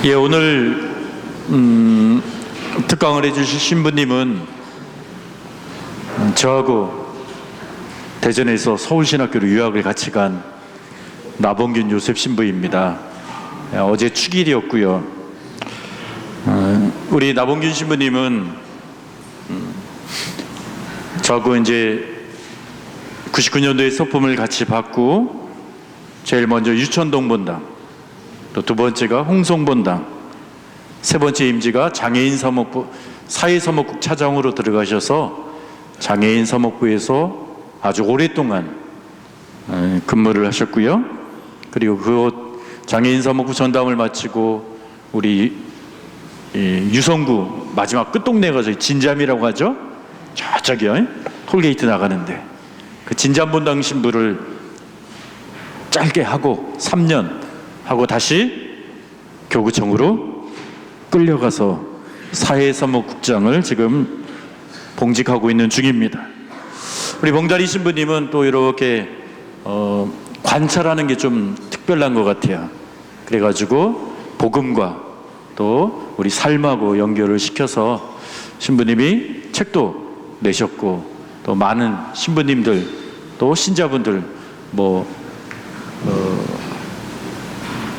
예, 오늘 특강을 해주실 신부님은 저하고 대전에서 서울신학교로 유학을 같이 간 나봉균 요셉 신부입니다. 어제 축일이었고요. 우리 나봉균 신부님은 저하고 이제 99년도에 서품을 같이 받고 제일 먼저 유천동 본당, 또 두 번째가 홍성본당, 세 번째 임지가 장애인 사목부 사회사목국 차장으로 들어가셔서 장애인 사목부에서 아주 오랫동안 근무를 하셨고요. 그리고 그 장애인 사목부 전담을 마치고 우리 유성구 마지막 끝동네가 저희 진잠이라고 하죠. 저쪽이요, 톨게이트 나가는데 그 진잠본당 신부를 짧게 하고 3년 하고 다시 교구청으로 끌려가서 사회사목국장을 지금 봉직하고 있는 중입니다. 우리 봉다리 신부님은 또 이렇게 관찰하는 게 좀 특별한 것 같아요. 그래가지고 복음과 또 우리 삶하고 연결을 시켜서 신부님이 책도 내셨고, 또 많은 신부님들 또 신자분들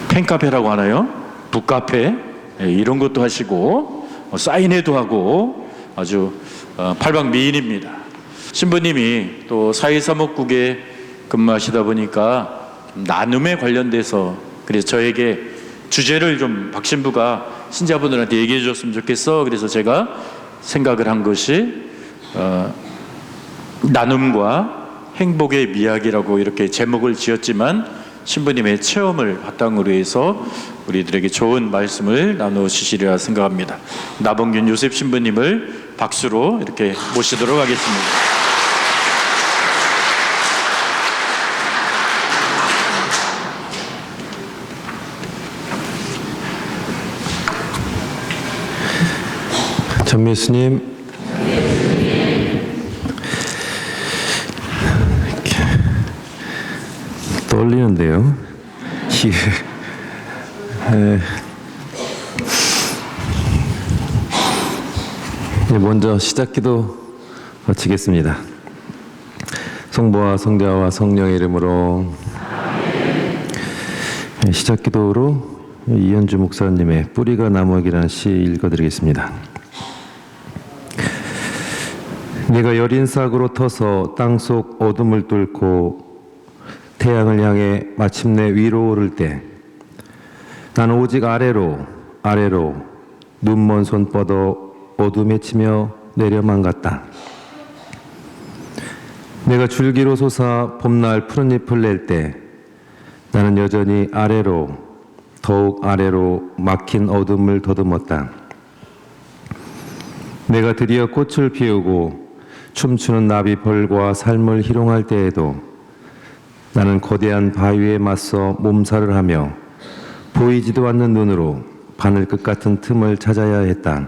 팬카페라고 하나요? 북카페, 이런 것도 하시고 사인회도 하고 아주 팔방미인입니다. 신부님이 또 사회사목국에 근무하시다 보니까 나눔에 관련돼서, 그래서 저에게 주제를 좀 박 신부가 신자분들한테 얘기해 줬으면 좋겠어. 그래서 제가 생각을 한 것이 나눔과 행복의 미학이라고 이렇게 제목을 지었지만, 신부님의 체험을 바탕으로 해서 우리들에게 좋은 말씀을 나눠주시리라 생각합니다. 나봉균 요셉 신부님을 박수로 이렇게 모시도록 하겠습니다. 전미수님, 떨리는데요. 먼저 시작기도 마치겠습니다. 성부와 성자와 성령의 이름으로. 시작기도로 이현주 목사님의 뿌리가 나무에게라는 시 읽어드리겠습니다. 네가 여린 싹으로 터서 땅속 어둠을 뚫고 태양을 향해 마침내 위로 오를 때, 나는 오직 아래로 눈먼 손 뻗어 어둠에 치며 내려만 갔다. 내가 줄기로 솟아 봄날 푸른 잎을 낼 때, 나는 여전히 아래로, 더욱 아래로 막힌 어둠을 더듬었다. 내가 드디어 꽃을 피우고 춤추는 나비벌과 삶을 희롱할 때에도 나는 거대한 바위에 맞서 몸살을 하며 보이지도 않는 눈으로 바늘 끝 같은 틈을 찾아야 했다.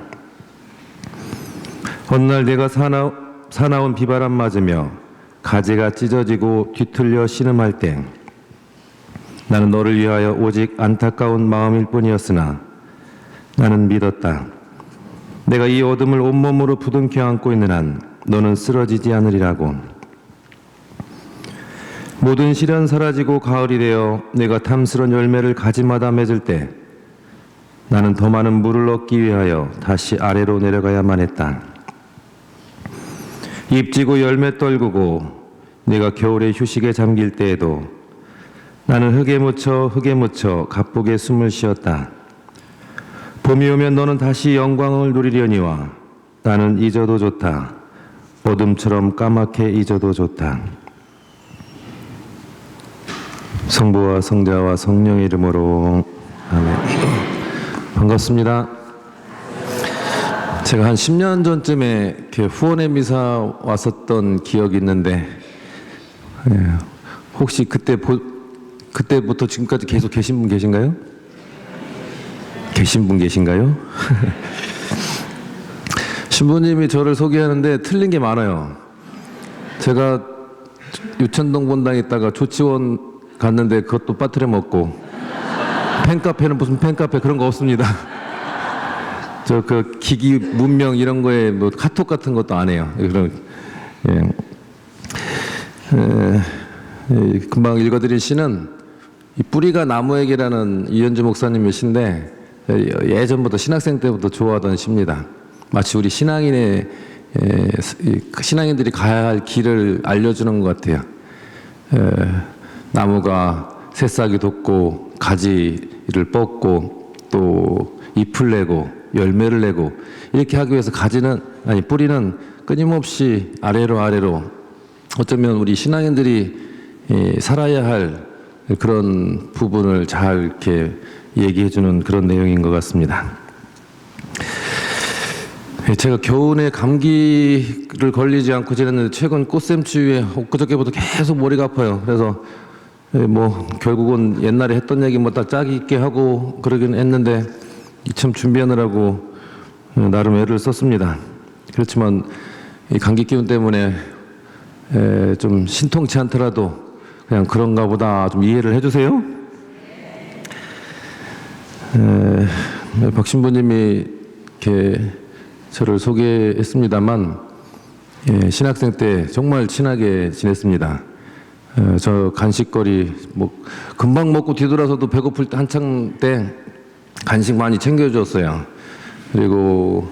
어느 날 내가 사나운 비바람 맞으며 가지가 찢어지고 뒤틀려 신음할 때, 나는 너를 위하여 오직 안타까운 마음일 뿐이었으나 나는 믿었다. 내가 이 어둠을 온몸으로 부둥켜 안고 있는 한 너는 쓰러지지 않으리라고. 모든 시련 사라지고 가을이 되어 내가 탐스런 열매를 가지마다 맺을 때, 나는 더 많은 물을 얻기 위하여 다시 아래로 내려가야만 했다. 잎지고 열매 떨구고 내가 겨울의 휴식에 잠길 때에도 나는 흙에 묻혀 가쁘게 숨을 쉬었다. 봄이 오면 너는 다시 영광을 누리려니와 나는 잊어도 좋다. 어둠처럼 까맣게 잊어도 좋다. 성부와 성자와 성령의 이름으로 아멘. 반갑습니다. 제가 한 10년 전쯤에 이렇게 후원의 미사 왔었던 기억이 있는데, 혹시 그때부터 지금까지 계속 계신 분 계신가요? 계신 분 계신가요? 신부님이 저를 소개하는데 틀린 게 많아요. 제가 유천동 본당에 있다가 조치원 갔는데 그것도 빠뜨려 먹고 팬카페는 무슨 팬카페 그런 거 없습니다. 저 그 기기 문명 이런 거에 뭐 카톡 같은 것도 안 해요. 그런 예. 금방 읽어드린 시는 이 뿌리가 나무에게라는 이현주 목사님의 시인데 예전부터 신학생 때부터 좋아하던 시입니다. 마치 우리 신앙인들이 가야 할 길을 알려주는 것 같아요. 나무가 새싹이 돋고 가지를 뻗고 또 잎을 내고 열매를 내고 이렇게 하기 위해서 뿌리는 끊임없이 아래로 어쩌면 우리 신앙인들이 살아야 할 그런 부분을 잘 이렇게 얘기해 주는 그런 내용인 것 같습니다. 제가 겨우내 감기를 걸리지 않고 지냈는데 최근 꽃샘추위에 엊그저께부터 계속 머리가 아파요. 그래서 뭐 결국은 옛날에 했던 얘기 뭐 딱 짝이 있게 하고 그러긴 했는데 이참 준비하느라고 나름 애를 썼습니다. 그렇지만 이 감기 기운 때문에 좀 신통치 않더라도 그냥 그런가 보다 좀 이해를 해주세요. 박 신부님이 이렇게 저를 소개했습니다만 신학생 때 정말 친하게 지냈습니다. 저 간식거리 뭐 금방 먹고 뒤돌아서도 배고플 때 한창 때 간식 많이 챙겨줬어요. 그리고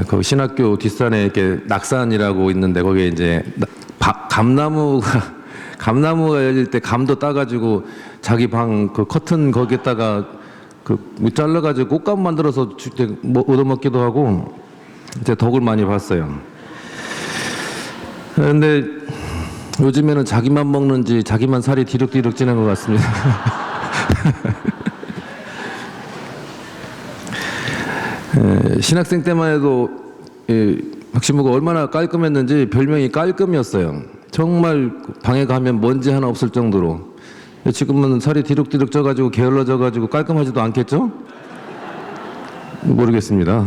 그 신학교 뒷산에 이렇게 낙산이라고 있는데 거기에 이제 감나무가 열릴 때 감도 따가지고 자기 방 그 커튼 거기에다가 그 잘라가지고 꽃감 만들어서 줄 때 뭐 얻어먹기도 하고 이제 덕을 많이 봤어요. 그런데 요즘에는 자기만 먹는지 자기만 살이 뒤룩뒤룩 찌는 것 같습니다. 신학생 때만 해도 박신부가 얼마나 깔끔했는지 별명이 깔끔이었어요. 정말 방에 가면 먼지 하나 없을 정도로. 지금은 살이 뒤룩뒤룩 쪄가지고 게을러져가지고 깔끔하지도 않겠죠? 모르겠습니다.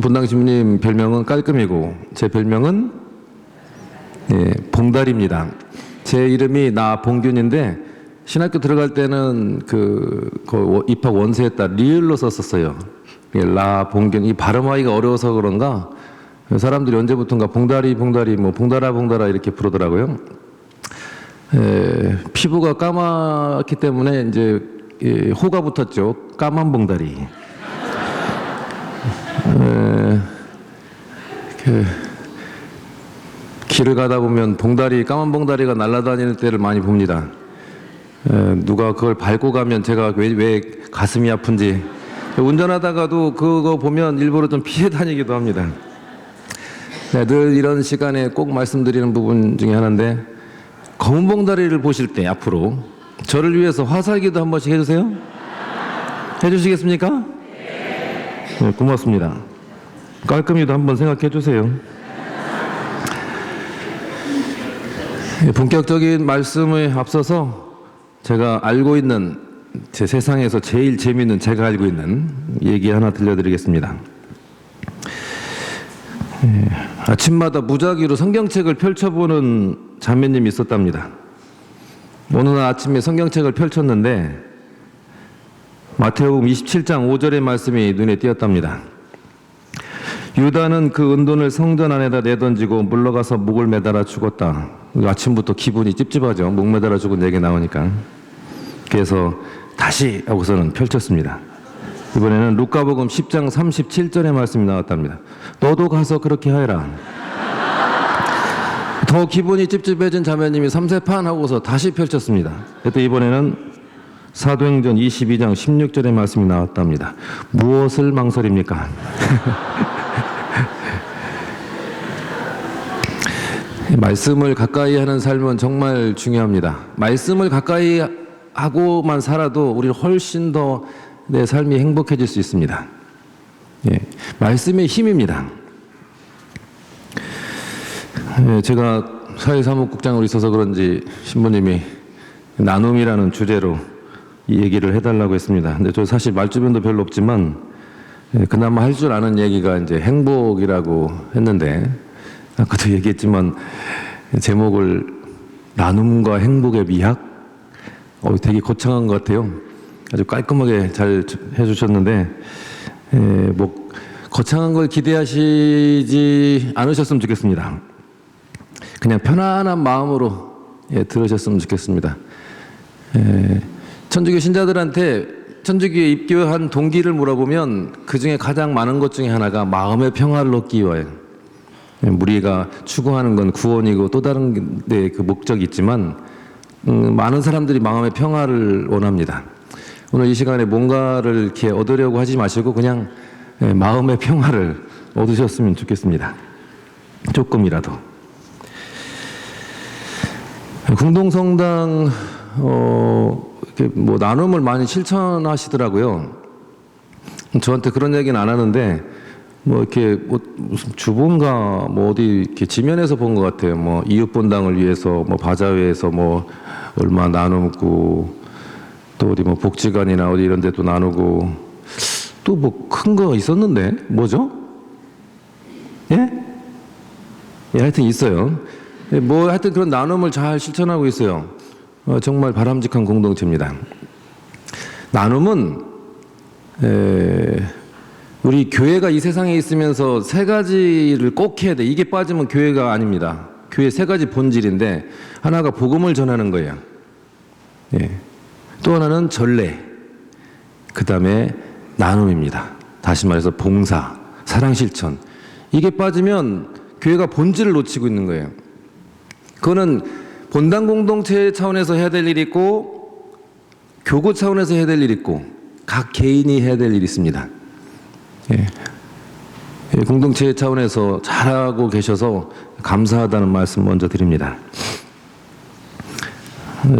본당 신부님 별명은 깔끔이고 제 별명은 봉다리입니다. 제 이름이 나봉균인데 신학교 들어갈 때는 그 입학 원서에다 리을로 썼었어요. 라봉균 이 발음하기가 어려워서 그런가 사람들이 언제부턴가 봉다리 뭐 봉다라 이렇게 부르더라고요. 피부가 까맣기 때문에 이제 호가 붙었죠. 까만 봉다리. 길을 가다 보면 까만 봉다리가 날아다니는 때를 많이 봅니다. 누가 그걸 밟고 가면 제가 왜 가슴이 아픈지 운전하다가도 그거 보면 일부러 좀 피해 다니기도 합니다. 늘 이런 시간에 꼭 말씀드리는 부분 중에 하나인데 검은 봉다리를 보실 때 앞으로 저를 위해서 화살기도 한 번씩 해주세요. 해주시겠습니까? 네, 고맙습니다. 깔끔히도 한번 생각해 주세요. 본격적인 말씀에 앞서서 제가 알고 있는 제 세상에서 제일 재미있는 제가 알고 있는 얘기 하나 들려드리겠습니다. 아침마다 무작위로 성경책을 펼쳐보는 자매님이 있었답니다. 어느 날 아침에 성경책을 펼쳤는데 마태복음 27장 5절의 말씀이 눈에 띄었답니다. 유다는 그 은돈을 성전 안에다 내던지고 물러가서 목을 매달아 죽었다. 아침부터 기분이 찝찝하죠. 목 매달아 죽은 얘기 나오니까. 그래서 다시 하고서는 펼쳤습니다. 이번에는 루카복음 10장 37절의 말씀이 나왔답니다. 너도 가서 그렇게 하여라. 더 기분이 찝찝해진 자매님이 3세판 하고서 다시 펼쳤습니다. 그때 이번에는 사도행전 22장 16절의 말씀이 나왔답니다. 무엇을 망설입니까? 말씀을 가까이 하는 삶은 정말 중요합니다. 말씀을 가까이 하고만 살아도 우리는 훨씬 더 내 삶이 행복해질 수 있습니다. 말씀의 힘입니다. 제가 사회사무국장으로 있어서 그런지 신부님이 나눔이라는 주제로 이 얘기를 해달라고 했습니다. 근데 저 사실 말주변도 별로 없지만 그나마 할 줄 아는 얘기가 이제 행복이라고 했는데 아까도 얘기했지만 제목을 나눔과 행복의 미학? 되게 거창한 것 같아요. 아주 깔끔하게 잘 해주셨는데, 뭐 거창한 걸 기대하시지 않으셨으면 좋겠습니다. 그냥 편안한 마음으로 들으셨으면 좋겠습니다. 천주교 신자들한테 천주교에 입교한 동기를 물어보면 그 중에 가장 많은 것 중에 하나가 마음의 평화를 얻기 위하여. 우리가 추구하는 건 구원이고 또 다른 데 그 목적이 있지만 많은 사람들이 마음의 평화를 원합니다. 오늘 이 시간에 뭔가를 이렇게 얻으려고 하지 마시고 그냥 마음의 평화를 얻으셨으면 좋겠습니다. 조금이라도. 궁동성당 이렇게 뭐 나눔을 많이 실천하시더라고요. 저한테 그런 얘기는 안 하는데 뭐 이렇게 뭐 무슨 주본가 뭐 어디 이렇게 지면에서 본 것 같아요. 뭐 이웃본당을 위해서 뭐 바자회에서 뭐 얼마 나누고 또 어디 뭐 복지관이나 어디 이런 데도 나누고 또 뭐 큰 거 있었는데 뭐죠? 예? 예, 하여튼 있어요. 뭐 하여튼 그런 나눔을 잘 실천하고 있어요. 정말 바람직한 공동체입니다. 나눔은 우리 교회가 이 세상에 있으면서 세 가지를 꼭 해야 돼. 이게 빠지면 교회가 아닙니다. 교회 세 가지 본질인데 하나가 복음을 전하는 거예요. 예. 또 하나는 전례, 그 다음에 나눔입니다. 다시 말해서 봉사, 사랑 실천. 이게 빠지면 교회가 본질을 놓치고 있는 거예요. 그거는 본당 공동체 차원에서 해야 될 일이 있고 교구 차원에서 해야 될 일이 있고 각 개인이 해야 될 일이 있습니다. 예. 예, 공동체 차원에서 잘하고 계셔서 감사하다는 말씀 먼저 드립니다.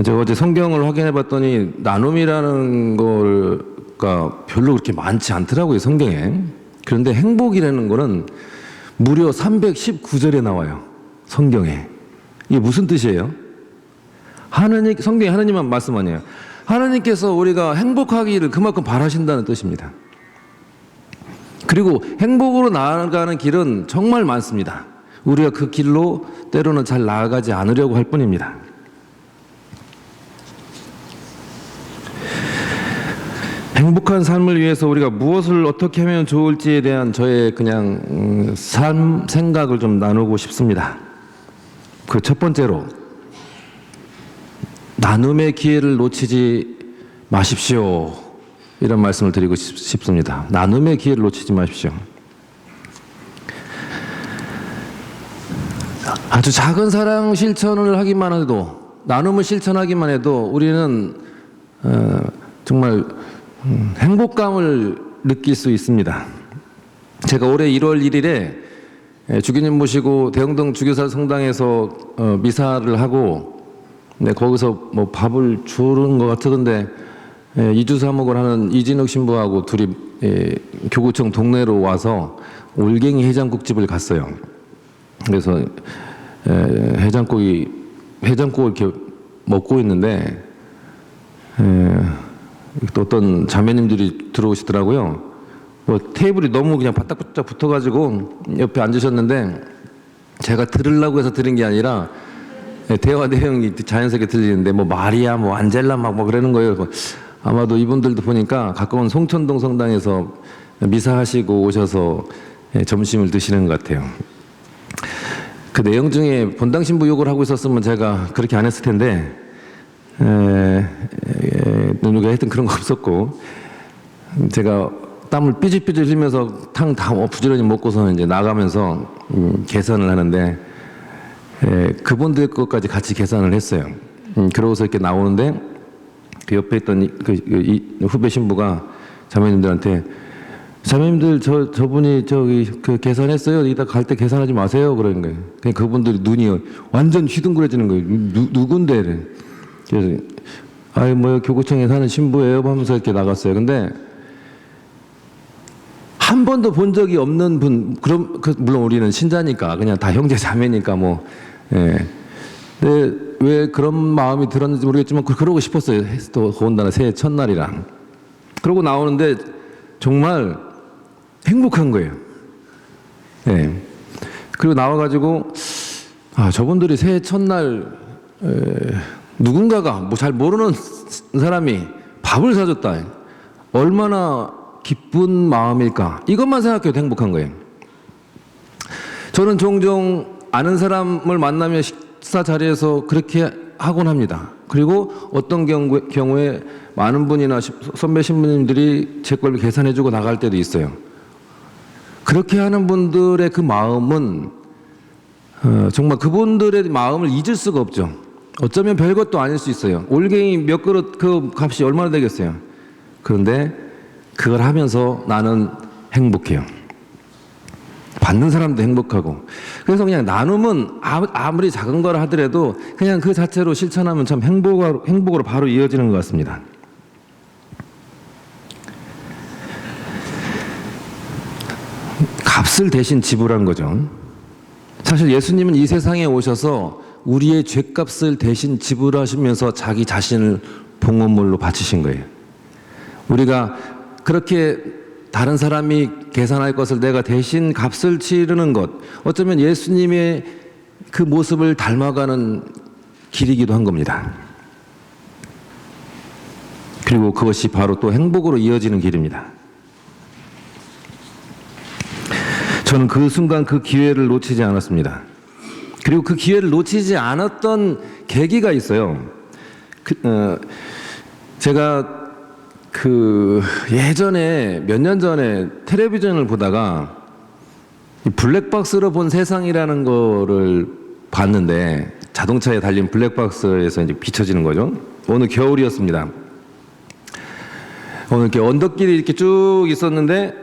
제가 어제 성경을 확인해 봤더니 나눔이라는 거가 별로 그렇게 많지 않더라고요, 성경에. 그런데 행복이라는 거는 무려 319절에 나와요, 성경에. 이게 무슨 뜻이에요? 성경에 하나님만 말씀 아니에요. 하나님께서 우리가 행복하기를 그만큼 바라신다는 뜻입니다. 그리고 행복으로 나아가는 길은 정말 많습니다. 우리가 그 길로 때로는 잘 나아가지 않으려고 할 뿐입니다. 행복한 삶을 위해서 우리가 무엇을 어떻게 하면 좋을지에 대한 저의 그냥 생각을 좀 나누고 싶습니다. 그 첫 번째로 나눔의 기회를 놓치지 마십시오. 이런 말씀을 드리고 싶습니다. 나눔의 기회를 놓치지 마십시오. 아주 작은 사랑 실천을 하기만 해도, 나눔을 실천하기만 해도 우리는 정말 행복감을 느낄 수 있습니다. 제가 올해 1월 1일에 주기님 모시고 대흥동 주교사 성당에서 미사를 하고, 거기서 뭐 밥을 주는 것 같던데 이주 사목을 하는 이진욱 신부하고 둘이 교구청 동네로 와서 올갱이 해장국집을 갔어요. 그래서 해장국을 이렇게 먹고 있는데 또 어떤 자매님들이 들어오시더라고요. 뭐 테이블이 너무 그냥 바짝바짝 붙어가지고 옆에 앉으셨는데 제가 들으려고 해서 들은 게 아니라 대화 내용이 자연스럽게 들리는데 뭐 마리아, 뭐 안젤라 막 뭐 그러는 거예요. 아마도 이분들도 보니까 가까운 송천동 성당에서 미사하시고 오셔서 점심을 드시는 것 같아요. 그 내용 중에 본당 신부 욕을 하고 있었으면 제가 그렇게 안 했을 텐데 누가 하여튼 그런 거 없었고, 제가 땀을 삐질삐질 흘리면서 탕 다 부지런히 먹고서는 이제 나가면서 계산을 하는데 그분들 것까지 같이 계산을 했어요. 그러고서 이렇게 나오는데 그 옆에 있던 이 후배 신부가 자매님들한테, 자매님들 저분이 그 계산했어요. 이따 갈 때 계산하지 마세요. 그러는 거예요. 그냥 그분들이 눈이 완전 휘둥그레지는 거예요. 누군데? 그래서 뭐 교구청에 사는 신부예요 하면서 이렇게 나갔어요. 근데 한 번도 본 적이 없는 분, 물론 우리는 신자니까 그냥 다 형제 자매니까 뭐, 예. 근데 왜 그런 마음이 들었는지 모르겠지만 그러고 싶었어요. 또 더군다나 새해 첫날이랑. 그러고 나오는데 정말 행복한 거예요. 예. 그리고 나와가지고 저분들이 새해 첫날 누군가가 뭐 잘 모르는 사람이 밥을 사줬다. 얼마나 기쁜 마음일까? 이것만 생각해도 행복한 거예요. 저는 종종 아는 사람을 만나면 식사 자리에서 그렇게 하곤 합니다. 그리고 어떤 경우에 많은 분이나 선배 신부님들이 제 걸 계산해주고 나갈 때도 있어요. 그렇게 하는 분들의 그 마음은 정말 그분들의 마음을 잊을 수가 없죠. 어쩌면 별것도 아닐 수 있어요. 올갱이 몇 그릇 그 값이 얼마나 되겠어요. 그런데 그걸 하면서 나는 행복해요. 받는 사람도 행복하고. 그래서 그냥 나눔은 아무리 작은 걸 하더라도 그냥 그 자체로 실천하면 참 행복으로 바로 이어지는 것 같습니다. 값을 대신 지불한 거죠. 사실 예수님은 이 세상에 오셔서 우리의 죄값을 대신 지불하시면서 자기 자신을 봉헌물로 바치신 거예요. 우리가 그렇게 다른 사람이 계산할 것을 내가 대신 값을 치르는 것, 어쩌면 예수님의 그 모습을 닮아가는 길이기도 한 겁니다. 그리고 그것이 바로 또 행복으로 이어지는 길입니다. 저는 그 순간 그 기회를 놓치지 않았습니다. 그리고 그 기회를 놓치지 않았던 계기가 있어요. 제가 예전에 몇 년 전에 텔레비전을 보다가 블랙박스로 본 세상이라는 거를 봤는데, 자동차에 달린 블랙박스에서 이제 비춰지는 거죠. 어느 겨울이었습니다. 어느 이렇게 언덕길이 이렇게 쭉 있었는데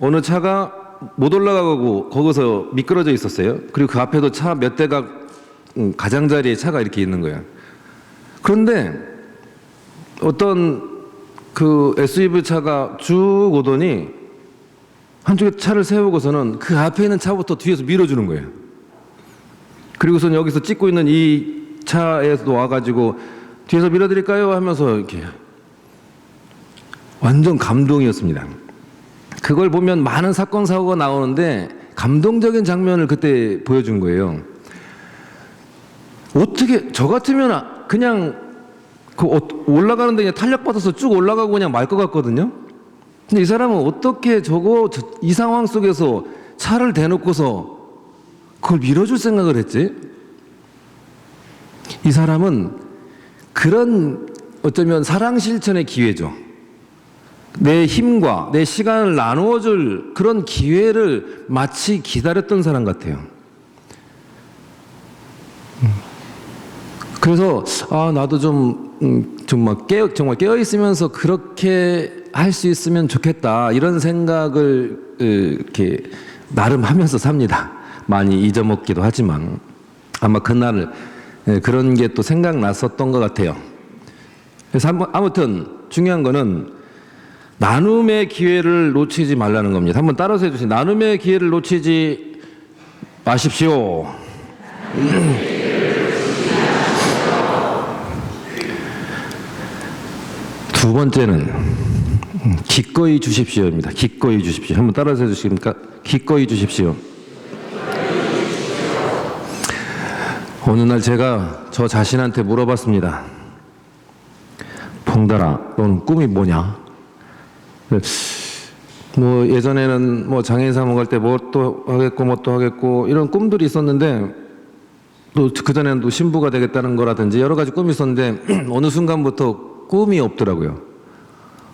어느 차가 못 올라가고 거기서 미끄러져 있었어요. 그리고 그 앞에도 차 몇 대가 가장자리에 차가 이렇게 있는 거예요. 그런데 어떤 그 SUV 차가 쭉 오더니 한쪽에 차를 세우고서는 그 앞에 있는 차부터 뒤에서 밀어주는 거예요. 그리고선 여기서 찍고 있는 이 차에서 와가지고 뒤에서 밀어드릴까요? 하면서 이렇게 완전 감동이었습니다. 그걸 보면 많은 사건 사고가 나오는데 감동적인 장면을 그때 보여준 거예요. 어떻게 저 같으면 그냥 올라가는데 그냥 탄력받아서 쭉 올라가고 그냥 말 것 같거든요. 근데 이 사람은 어떻게 이 상황 속에서 차를 대놓고서 그걸 밀어줄 생각을 했지? 이 사람은 그런 어쩌면 사랑 실천의 기회죠. 내 힘과 내 시간을 나누어줄 그런 기회를 마치 기다렸던 사람 같아요. 그래서 나도 정말 깨어 있으면서 그렇게 할 수 있으면 좋겠다, 이런 생각을 이렇게 나름 하면서 삽니다. 많이 잊어먹기도 하지만 아마 그날 그런 게 또 생각났었던 것 같아요. 그래서 아무튼 중요한 거는 나눔의 기회를 놓치지 말라는 겁니다. 한번 따라서 해주세요. 나눔의 기회를 놓치지 마십시오. 두 번째는 기꺼이 주십시오입니다. 기꺼이 주십시오. 한번 따라서 해주시겠습니까? 기꺼이 주십시오. 어느 날 제가 저 자신한테 물어봤습니다. 봉달아, 너는 꿈이 뭐냐? 뭐 예전에는 뭐 장애인 사무국 갈 때 뭐 또 하겠고 이런 꿈들이 있었는데, 또 그전에는 또 신부가 되겠다는 거라든지 여러 가지 꿈이 있었는데 어느 순간부터 꿈이 없더라고요.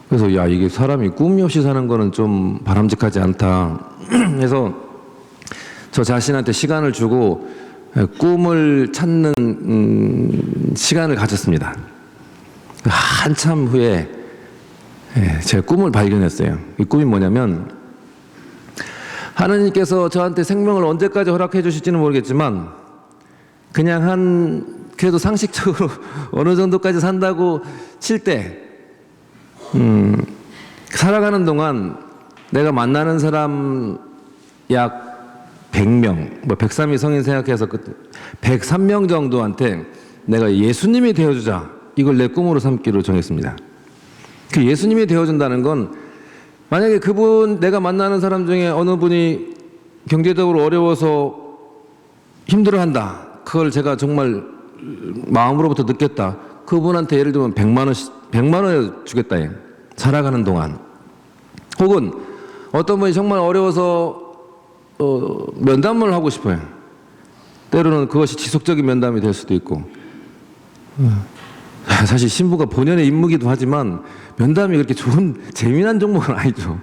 그래서 이게 사람이 꿈이 없이 사는 거는 좀 바람직하지 않다 해서 저 자신한테 시간을 주고 꿈을 찾는 시간을 가졌습니다. 한참 후에 제 꿈을 발견했어요. 이 꿈이 뭐냐면, 하나님께서 저한테 생명을 언제까지 허락해 주실지는 모르겠지만 그냥 그래도 상식적으로 어느 정도까지 산다고 칠 때 살아가는 동안 내가 만나는 사람 약 100명, 103이 성인 생각해서 103명 정도한테 내가 예수님이 되어주자, 이걸 내 꿈으로 삼기로 정했습니다. 그 예수님이 되어준다는 건, 만약에 내가 만나는 사람 중에 어느 분이 경제적으로 어려워서 힘들어한다, 그걸 제가 정말 마음으로부터 느꼈다. 그분한테 예를 들면 100만 원을 주겠다. 살아가는 동안. 혹은 어떤 분이 정말 어려워서 면담을 하고 싶어요. 때로는 그것이 지속적인 면담이 될 수도 있고. 사실 신부가 본연의 임무기도 하지만 면담이 그렇게 좋은 재미난 종목은 아니죠.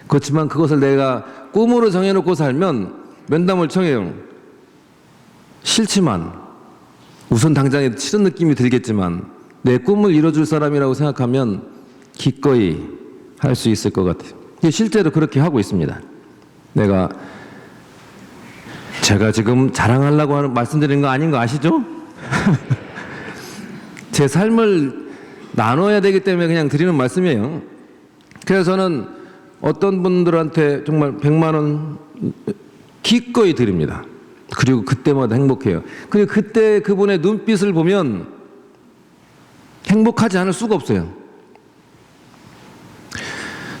그렇지만 그것을 내가 꿈으로 정해놓고 살면 면담을 청해요. 싫지만 우선 당장에 싫은 느낌이 들겠지만 내 꿈을 이뤄줄 사람이라고 생각하면 기꺼이 할 수 있을 것 같아요. 실제로 그렇게 하고 있습니다. 제가 지금 자랑하려고 말씀드리는 거 아닌 거 아시죠? 제 삶을 나눠야 되기 때문에 그냥 드리는 말씀이에요. 그래서 저는 어떤 분들한테 정말 100만 원 기꺼이 드립니다. 그리고 그때마다 행복해요. 그리고 그때 그분의 눈빛을 보면 행복하지 않을 수가 없어요.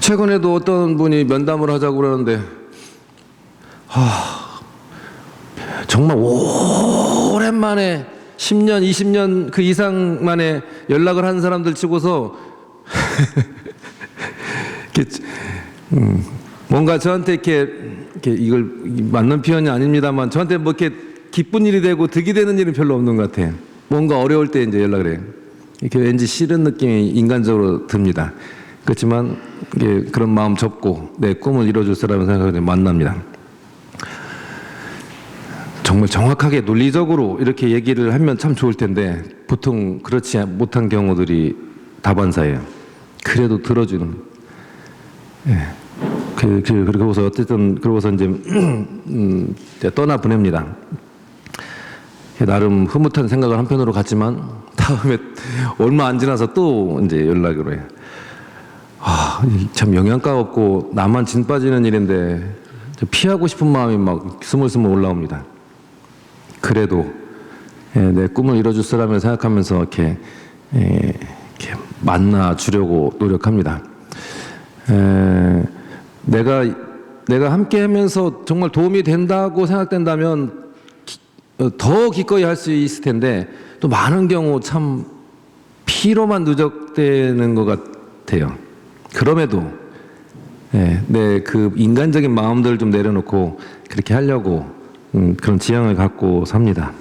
최근에도 어떤 분이 면담을 하자고 그러는데 정말 오랜만에 10년, 20년 그 이상 만에 연락을 한 사람들 치고서 뭔가 저한테 이렇게 이걸 맞는 표현이 아닙니다만 저한테 뭐 이렇게 기쁜 일이 되고 득이 되는 일은 별로 없는 것 같아요. 뭔가 어려울 때 이제 연락을 해요. 이렇게 왠지 싫은 느낌이 인간적으로 듭니다. 그렇지만 그런 마음 접고 내 꿈을 이뤄줄 사람을 생각하고 만납니다. 정말 정확하게 논리적으로 이렇게 얘기를 하면 참 좋을 텐데 보통 그렇지 못한 경우들이 다반사예요. 그래도 들어주는. 그러고서 어쨌든 그러고서 이제 떠나 보냅니다. 나름 흐뭇한 생각을 한편으로 갖지만 다음에 얼마 안 지나서 또 이제 연락으로 해요. 참 영양가 없고 나만 진 빠지는 일인데 피하고 싶은 마음이 막 스물스물 올라옵니다. 그래도 내 꿈을 이뤄줄 사람을 생각하면서 이렇게 만나 주려고 노력합니다. 내가 함께 하면서 정말 도움이 된다고 생각된다면 더 기꺼이 할 수 있을 텐데 또 많은 경우 참 피로만 누적되는 것 같아요. 그럼에도 내 그 인간적인 마음들을 좀 내려놓고 그렇게 하려고 그런 지향을 갖고 삽니다.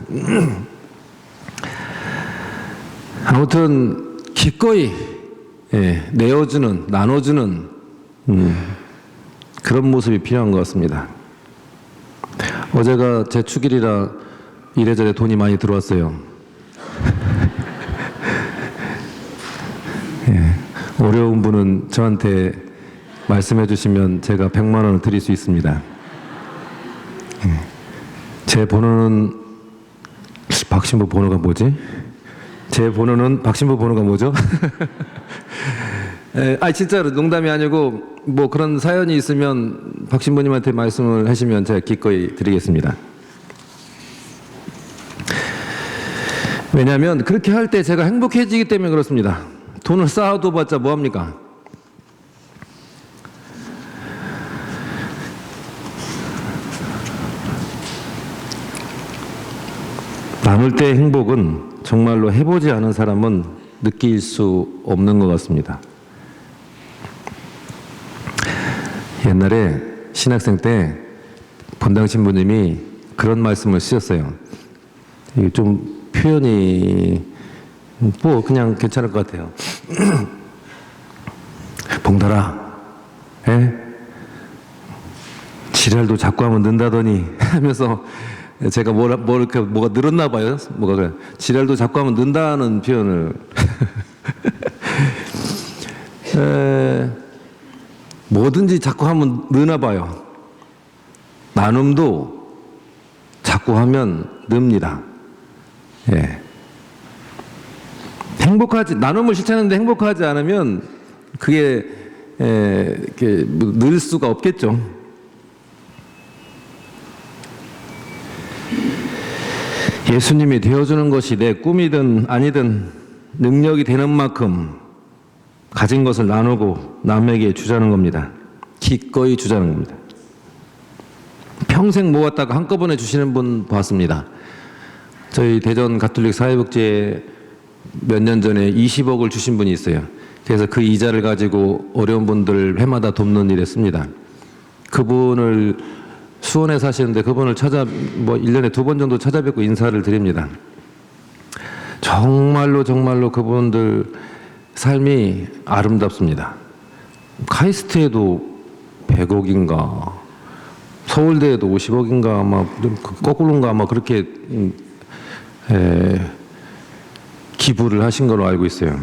아무튼 기꺼이 내어주는, 나눠주는 그런 모습이 필요한 것 같습니다. 어제가 제 축일이라 이래저래 돈이 많이 들어왔어요. 어려운 분은 저한테 말씀해 주시면 제가 100만 원을 드릴 수 있습니다. 제 번호는 박신부 번호가 뭐지? 제 번호는 박신부 번호가 뭐죠? 진짜로 농담이 아니고 뭐 그런 사연이 있으면 박신부님한테 말씀을 하시면 제가 기꺼이 드리겠습니다. 왜냐하면 그렇게 할 때 제가 행복해지기 때문에 그렇습니다. 돈을 쌓아둬봤자 뭐합니까? 나눌 때 행복은 정말로 해보지 않은 사람은 느낄 수 없는 것 같습니다. 옛날에 신학생 때 본당 신부님이 그런 말씀을 쓰셨어요. 이게 좀 표현이 뭐 그냥 괜찮을 것 같아요. 봉달아, 지랄도 자꾸 하면 는다더니 하면서 제가 뭐가 늘었나 봐요. 뭐가 지랄도 자꾸 하면 는다는 표현을 뭐든지 자꾸 하면 느나 봐요. 나눔도 자꾸 하면 늡니다. 나눔을 실천하는데 행복하지 않으면 그게 늘 수가 없겠죠. 예수님이 되어주는 것이 내 꿈이든 아니든 능력이 되는 만큼 가진 것을 나누고 남에게 주자는 겁니다. 기꺼이 주자는 겁니다. 평생 모았다가 한꺼번에 주시는 분 봤습니다. 저희 대전 가톨릭 사회복지에 몇 년 전에 20억을 주신 분이 있어요. 그래서 그 이자를 가지고 어려운 분들 해마다 돕는 일에 씁니다. 그분을 수원에 사시는데 그분을 1년에 2번 정도 찾아뵙고 인사를 드립니다. 정말로 그분들 삶이 아름답습니다. 카이스트에도 100억인가, 서울대에도 50억인가, 아마 거꾸로인가 아마 그렇게 기부를 하신 걸로 알고 있어요.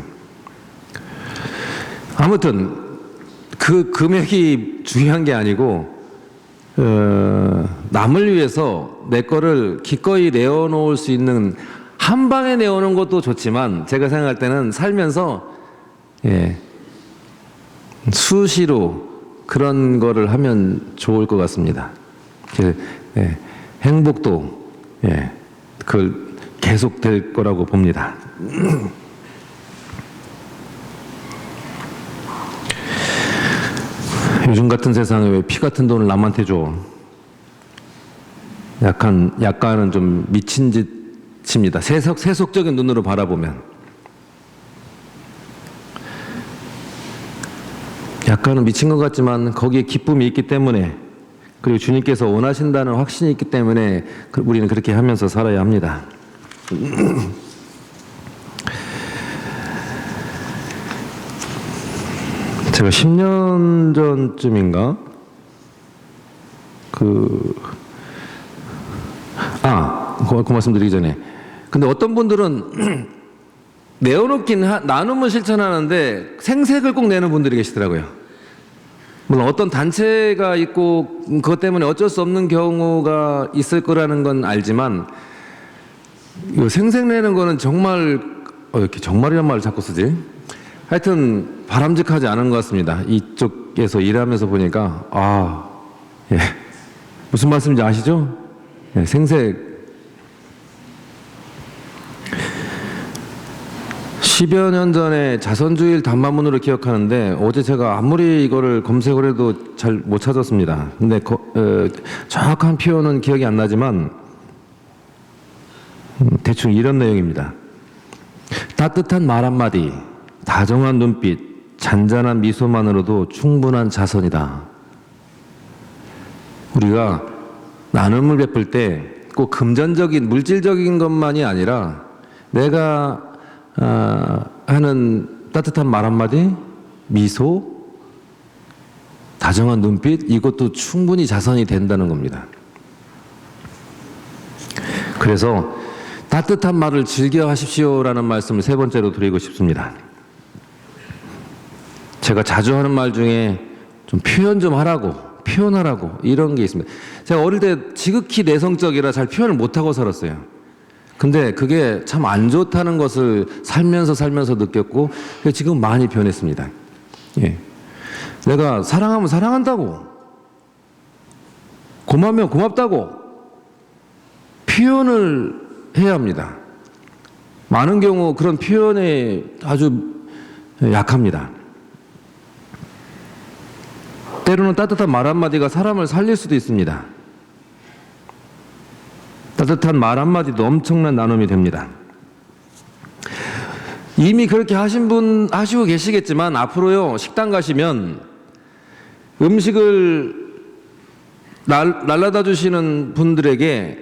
아무튼 그 금액이 중요한 게 아니고 남을 위해서 내 거를 기꺼이 내어놓을 수 있는, 한 방에 내어놓는 것도 좋지만 제가 생각할 때는 살면서 수시로 그런 거를 하면 좋을 것 같습니다. 행복도 그걸 계속 될 거라고 봅니다. 요즘 같은 세상에 왜 피 같은 돈을 남한테 줘? 약간은 좀 미친 짓입니다. 세속적인 눈으로 바라보면. 약간은 미친 것 같지만 거기에 기쁨이 있기 때문에, 그리고 주님께서 원하신다는 확신이 있기 때문에 우리는 그렇게 하면서 살아야 합니다. 제가 10년 전쯤인가 그 말씀드리기 전에, 근데 어떤 분들은 나눔을 실천하는데 생색을 꼭 내는 분들이 계시더라고요. 물론 어떤 단체가 있고 그것 때문에 어쩔 수 없는 경우가 있을 거라는 건 알지만, 이 생색 내는 거는 정말 이렇게 정말이란 말을 자꾸 쓰지? 하여튼 바람직하지 않은 것 같습니다. 이쪽에서 일하면서 보니까 무슨 말씀인지 아시죠? 생색. 10여 년 전에 자선주일 단마문으로 기억하는데, 어제 제가 아무리 이거를 검색을 해도 잘 못 찾았습니다. 근데 정확한 표현은 기억이 안 나지만 대충 이런 내용입니다. 따뜻한 말 한마디, 다정한 눈빛, 잔잔한 미소만으로도 충분한 자선이다. 우리가 나눔을 베풀 때 꼭 금전적인, 물질적인 것만이 아니라 내가 하는 따뜻한 말 한마디, 미소, 다정한 눈빛, 이것도 충분히 자선이 된다는 겁니다. 그래서 따뜻한 말을 즐겨 하십시오라는 말씀을 3번째로 드리고 싶습니다. 제가 자주 하는 말 중에 좀 표현하라고 이런 게 있습니다. 제가 어릴 때 지극히 내성적이라 잘 표현을 못하고 살았어요. 근데 그게 참 안 좋다는 것을 살면서 느꼈고, 지금 많이 변했습니다. 내가 사랑하면 사랑한다고, 고마우면 고맙다고 표현을 해야 합니다. 많은 경우 그런 표현에 아주 약합니다. 때로는 따뜻한 말 한마디가 사람을 살릴 수도 있습니다. 따뜻한 말 한마디도 엄청난 나눔이 됩니다. 이미 그렇게 하신 분 하시고 계시겠지만, 앞으로요, 식당 가시면 음식을 날라다 주시는 분들에게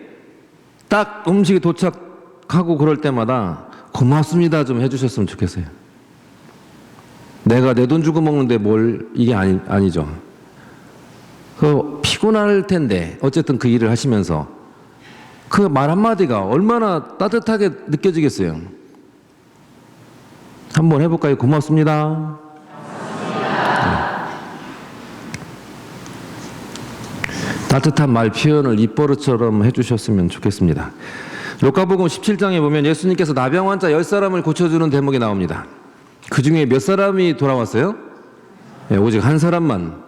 딱 음식이 도착하고 그럴 때마다 고맙습니다 좀 해주셨으면 좋겠어요. 내가 내 돈 주고 먹는데 이게 아니죠. 피곤할 텐데 어쨌든 그 일을 하시면서 그 말 한마디가 얼마나 따뜻하게 느껴지겠어요. 한번 해볼까요? 고맙습니다. 따뜻한 말 표현을 입버릇처럼 해주셨으면 좋겠습니다. 루카복음 17장에 보면 예수님께서 나병 환자 10사람을 고쳐주는 대목이 나옵니다. 그 중에 몇 사람이 돌아왔어요? 오직 한 사람만.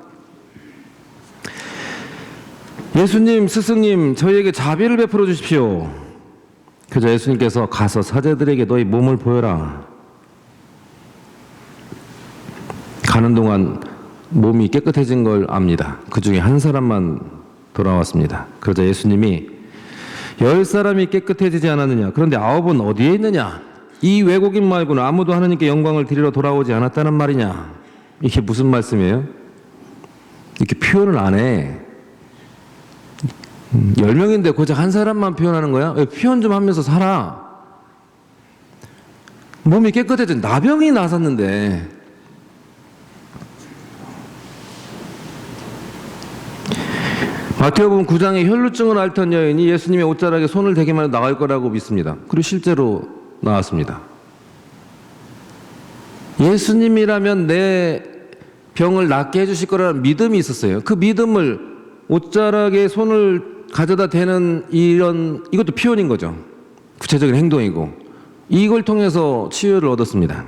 예수님, 스승님, 저희에게 자비를 베풀어 주십시오. 그저 예수님께서 가서 사제들에게 너희 몸을 보여라. 가는 동안 몸이 깨끗해진 걸 압니다. 그 중에 한 사람만 돌아왔습니다. 그러자 예수님이 10사람이 깨끗해지지 않았느냐? 그런데 9은 어디에 있느냐? 이 외국인 말고는 아무도 하나님께 영광을 드리러 돌아오지 않았다는 말이냐? 이게 무슨 말씀이에요? 이렇게 표현을 안 해. 10명인데 고작 한 사람만 표현하는 거야? 표현 좀 하면서 살아. 몸이 깨끗해져. 나병이 나섰는데. 마태복음 9장에 혈루증을 앓던 여인이 예수님의 옷자락에 손을 대기만 해도 나갈 거라고 믿습니다. 그리고 실제로 나왔습니다. 예수님이라면 내 병을 낫게 해주실 거라는 믿음이 있었어요. 그 믿음을 옷자락에 손을 가져다 대는 이것도 표현인 거죠. 구체적인 행동이고 이걸 통해서 치유를 얻었습니다.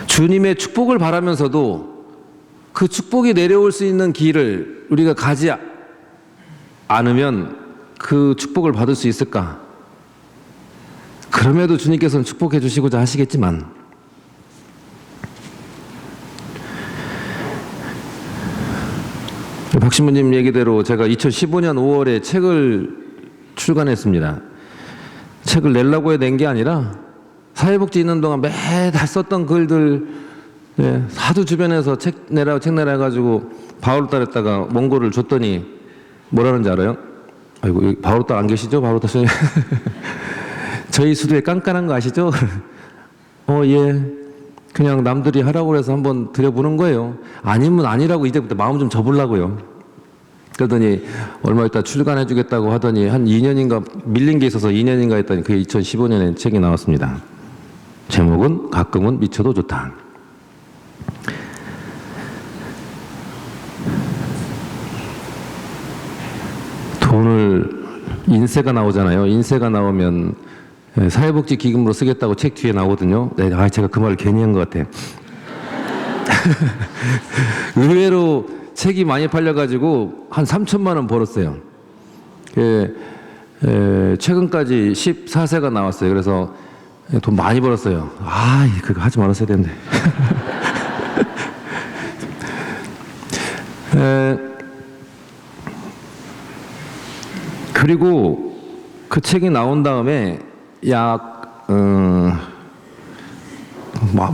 주님의 축복을 바라면서도 그 축복이 내려올 수 있는 길을 우리가 가지 않으면 그 축복을 받을 수 있을까? 그럼에도 주님께서는 축복해 주시고자 하시겠지만 박 신부님 얘기대로 제가 2015년 5월에 책을 출간했습니다. 책을 내려고 낸 게 아니라 사회복지 있는 동안 매달 썼던 글들 하도 주변에서 책 내라 해가지고 바오로따 했다가 원고를 줬더니 뭐라는지 알아요? 아이고 여기 바오로따 안 계시죠? 바오로따 씨 저희 수도에 깐깐한 거 아시죠? 예. 그냥 남들이 하라고 해서 한번 드려보는 거예요. 아니면 아니라고 이제부터 마음 좀 접으려고요. 그러더니 얼마 있다 출간해 주겠다고 하더니 한 2년인가 밀린 게 있어서 2년인가 했더니 그게 2015년에 책이 나왔습니다. 제목은 가끔은 미쳐도 좋다. 돈을 인세가 나오잖아요. 인세가 나오면 사회복지 기금으로 쓰겠다고 책 뒤에 나오거든요. 네, 제가 그 말을 괜히 한 것 같아. 의외로 책이 많이 팔려가지고 한 3천만 원 벌었어요. 최근까지 14세가 나왔어요. 그래서 돈 많이 벌었어요. 그거 하지 말았어야 되는데. 그리고 그 책이 나온 다음에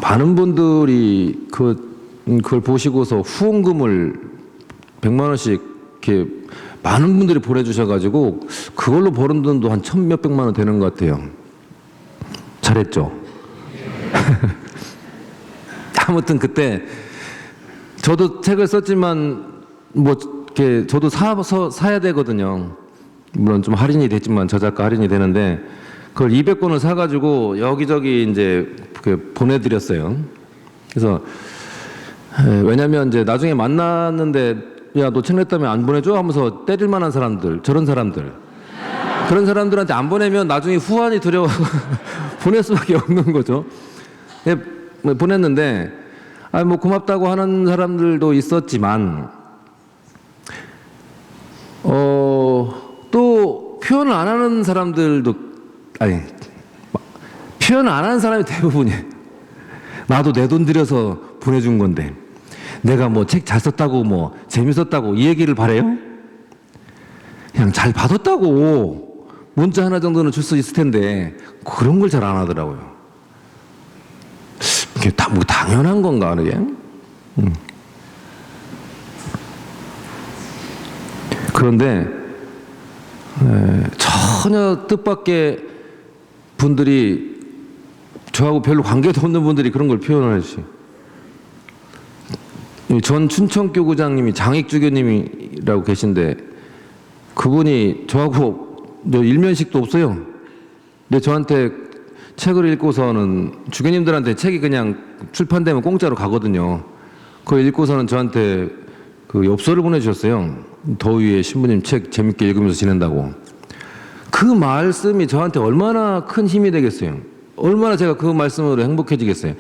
많은 분들이 그걸 보시고서 후원금을 100만 원씩 이렇게 많은 분들이 보내주셔가지고 그걸로 버는 돈도 한 1,000몇백만 원 되는 것 같아요. 잘했죠? 아무튼 그때 저도 책을 썼지만 뭐 이렇게 저도 사야 되거든요. 물론 좀 할인이 됐지만 저작가 할인이 되는데 그걸 200권을 사가지고 여기저기 이제 보내드렸어요. 그래서 왜냐면 이제 나중에 만났는데 야, 너 책 냈다며 안 보내줘? 하면서 때릴 만한 사람들, 저런 사람들. 그런 사람들한테 안 보내면 나중에 후환이 두려워 보낼 수밖에 없는 거죠. 보냈는데 뭐 고맙다고 하는 사람들도 있었지만 또 표현을 안 하는 사람들도 표현을 안 하는 사람이 대부분이에요. 나도 내 돈 들여서 보내준 건데 내가 뭐 책 잘 썼다고 뭐 재밌었다고 이 얘기를 바래요? 그냥 잘 받았다고 문자 하나 정도는 줄 수 있을 텐데 그런 걸 잘 안 하더라고요. 이게 뭐 당연한 건가 그게? 그런데 전혀 뜻밖의 분들이 저하고 별로 관계도 없는 분들이 그런 걸 표현을 해주세요. 전 춘천교구장님이 장익주교님이라고 계신데 그분이 저하고 일면식도 없어요. 근데 저한테 책을 읽고서는 주교님들한테 책이 그냥 출판되면 공짜로 가거든요. 그걸 읽고서는 저한테 그 엽서를 보내주셨어요. 더위에 신부님 책 재밌게 읽으면서 지낸다고. 그 말씀이 저한테 얼마나 큰 힘이 되겠어요. 얼마나 제가 그 말씀으로 행복해지겠어요.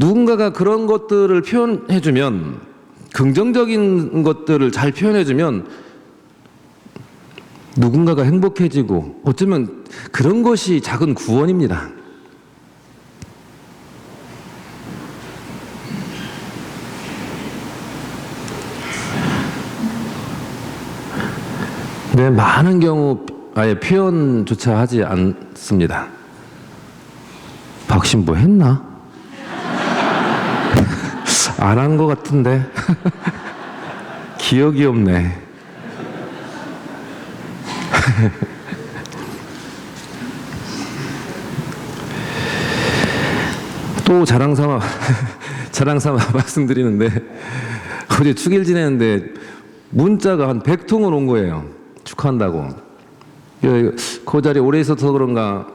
누군가가 그런 것들을 표현해주면, 긍정적인 것들을 잘 표현해주면 누군가가 행복해지고 어쩌면 그런 것이 작은 구원입니다. 근데 많은 경우 아예 표현조차 하지 않습니다. 박신부 했나? 안 한 것 같은데. 기억이 없네. 또 자랑삼아 말씀드리는데, 어제 축일 지냈는데 문자가 한 100통은 온 거예요. 축하한다고. 그 자리에 오래 있어서 그런가,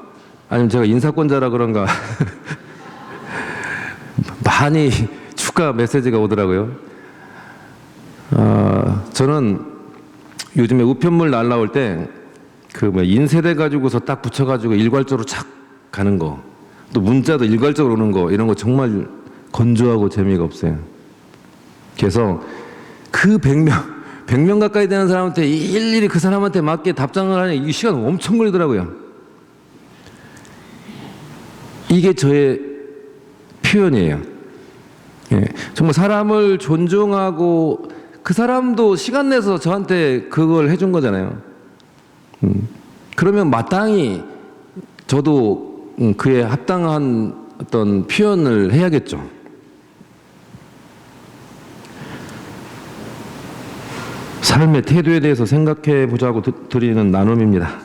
아니면 제가 인사권자라 그런가 많이 축하 메시지가 오더라고요. 저는 요즘에 우편물 날라올 때 그 인쇄돼 가지고서 딱 붙여가지고 일괄적으로 착 가는 거, 또 문자도 일괄적으로 오는 거, 이런 거 정말 건조하고 재미가 없어요. 그래서 그 100명 가까이 되는 사람한테 일일이 그 사람한테 맞게 답장을 하니 이 시간 엄청 걸리더라고요. 이게 저의 표현이에요. 예, 정말 사람을 존중하고 그 사람도 시간 내서 저한테 그걸 해준 거잖아요. 그러면 마땅히 저도 그에 합당한 어떤 표현을 해야겠죠. 삶의 태도에 대해서 생각해 보자고 드리는 나눔입니다.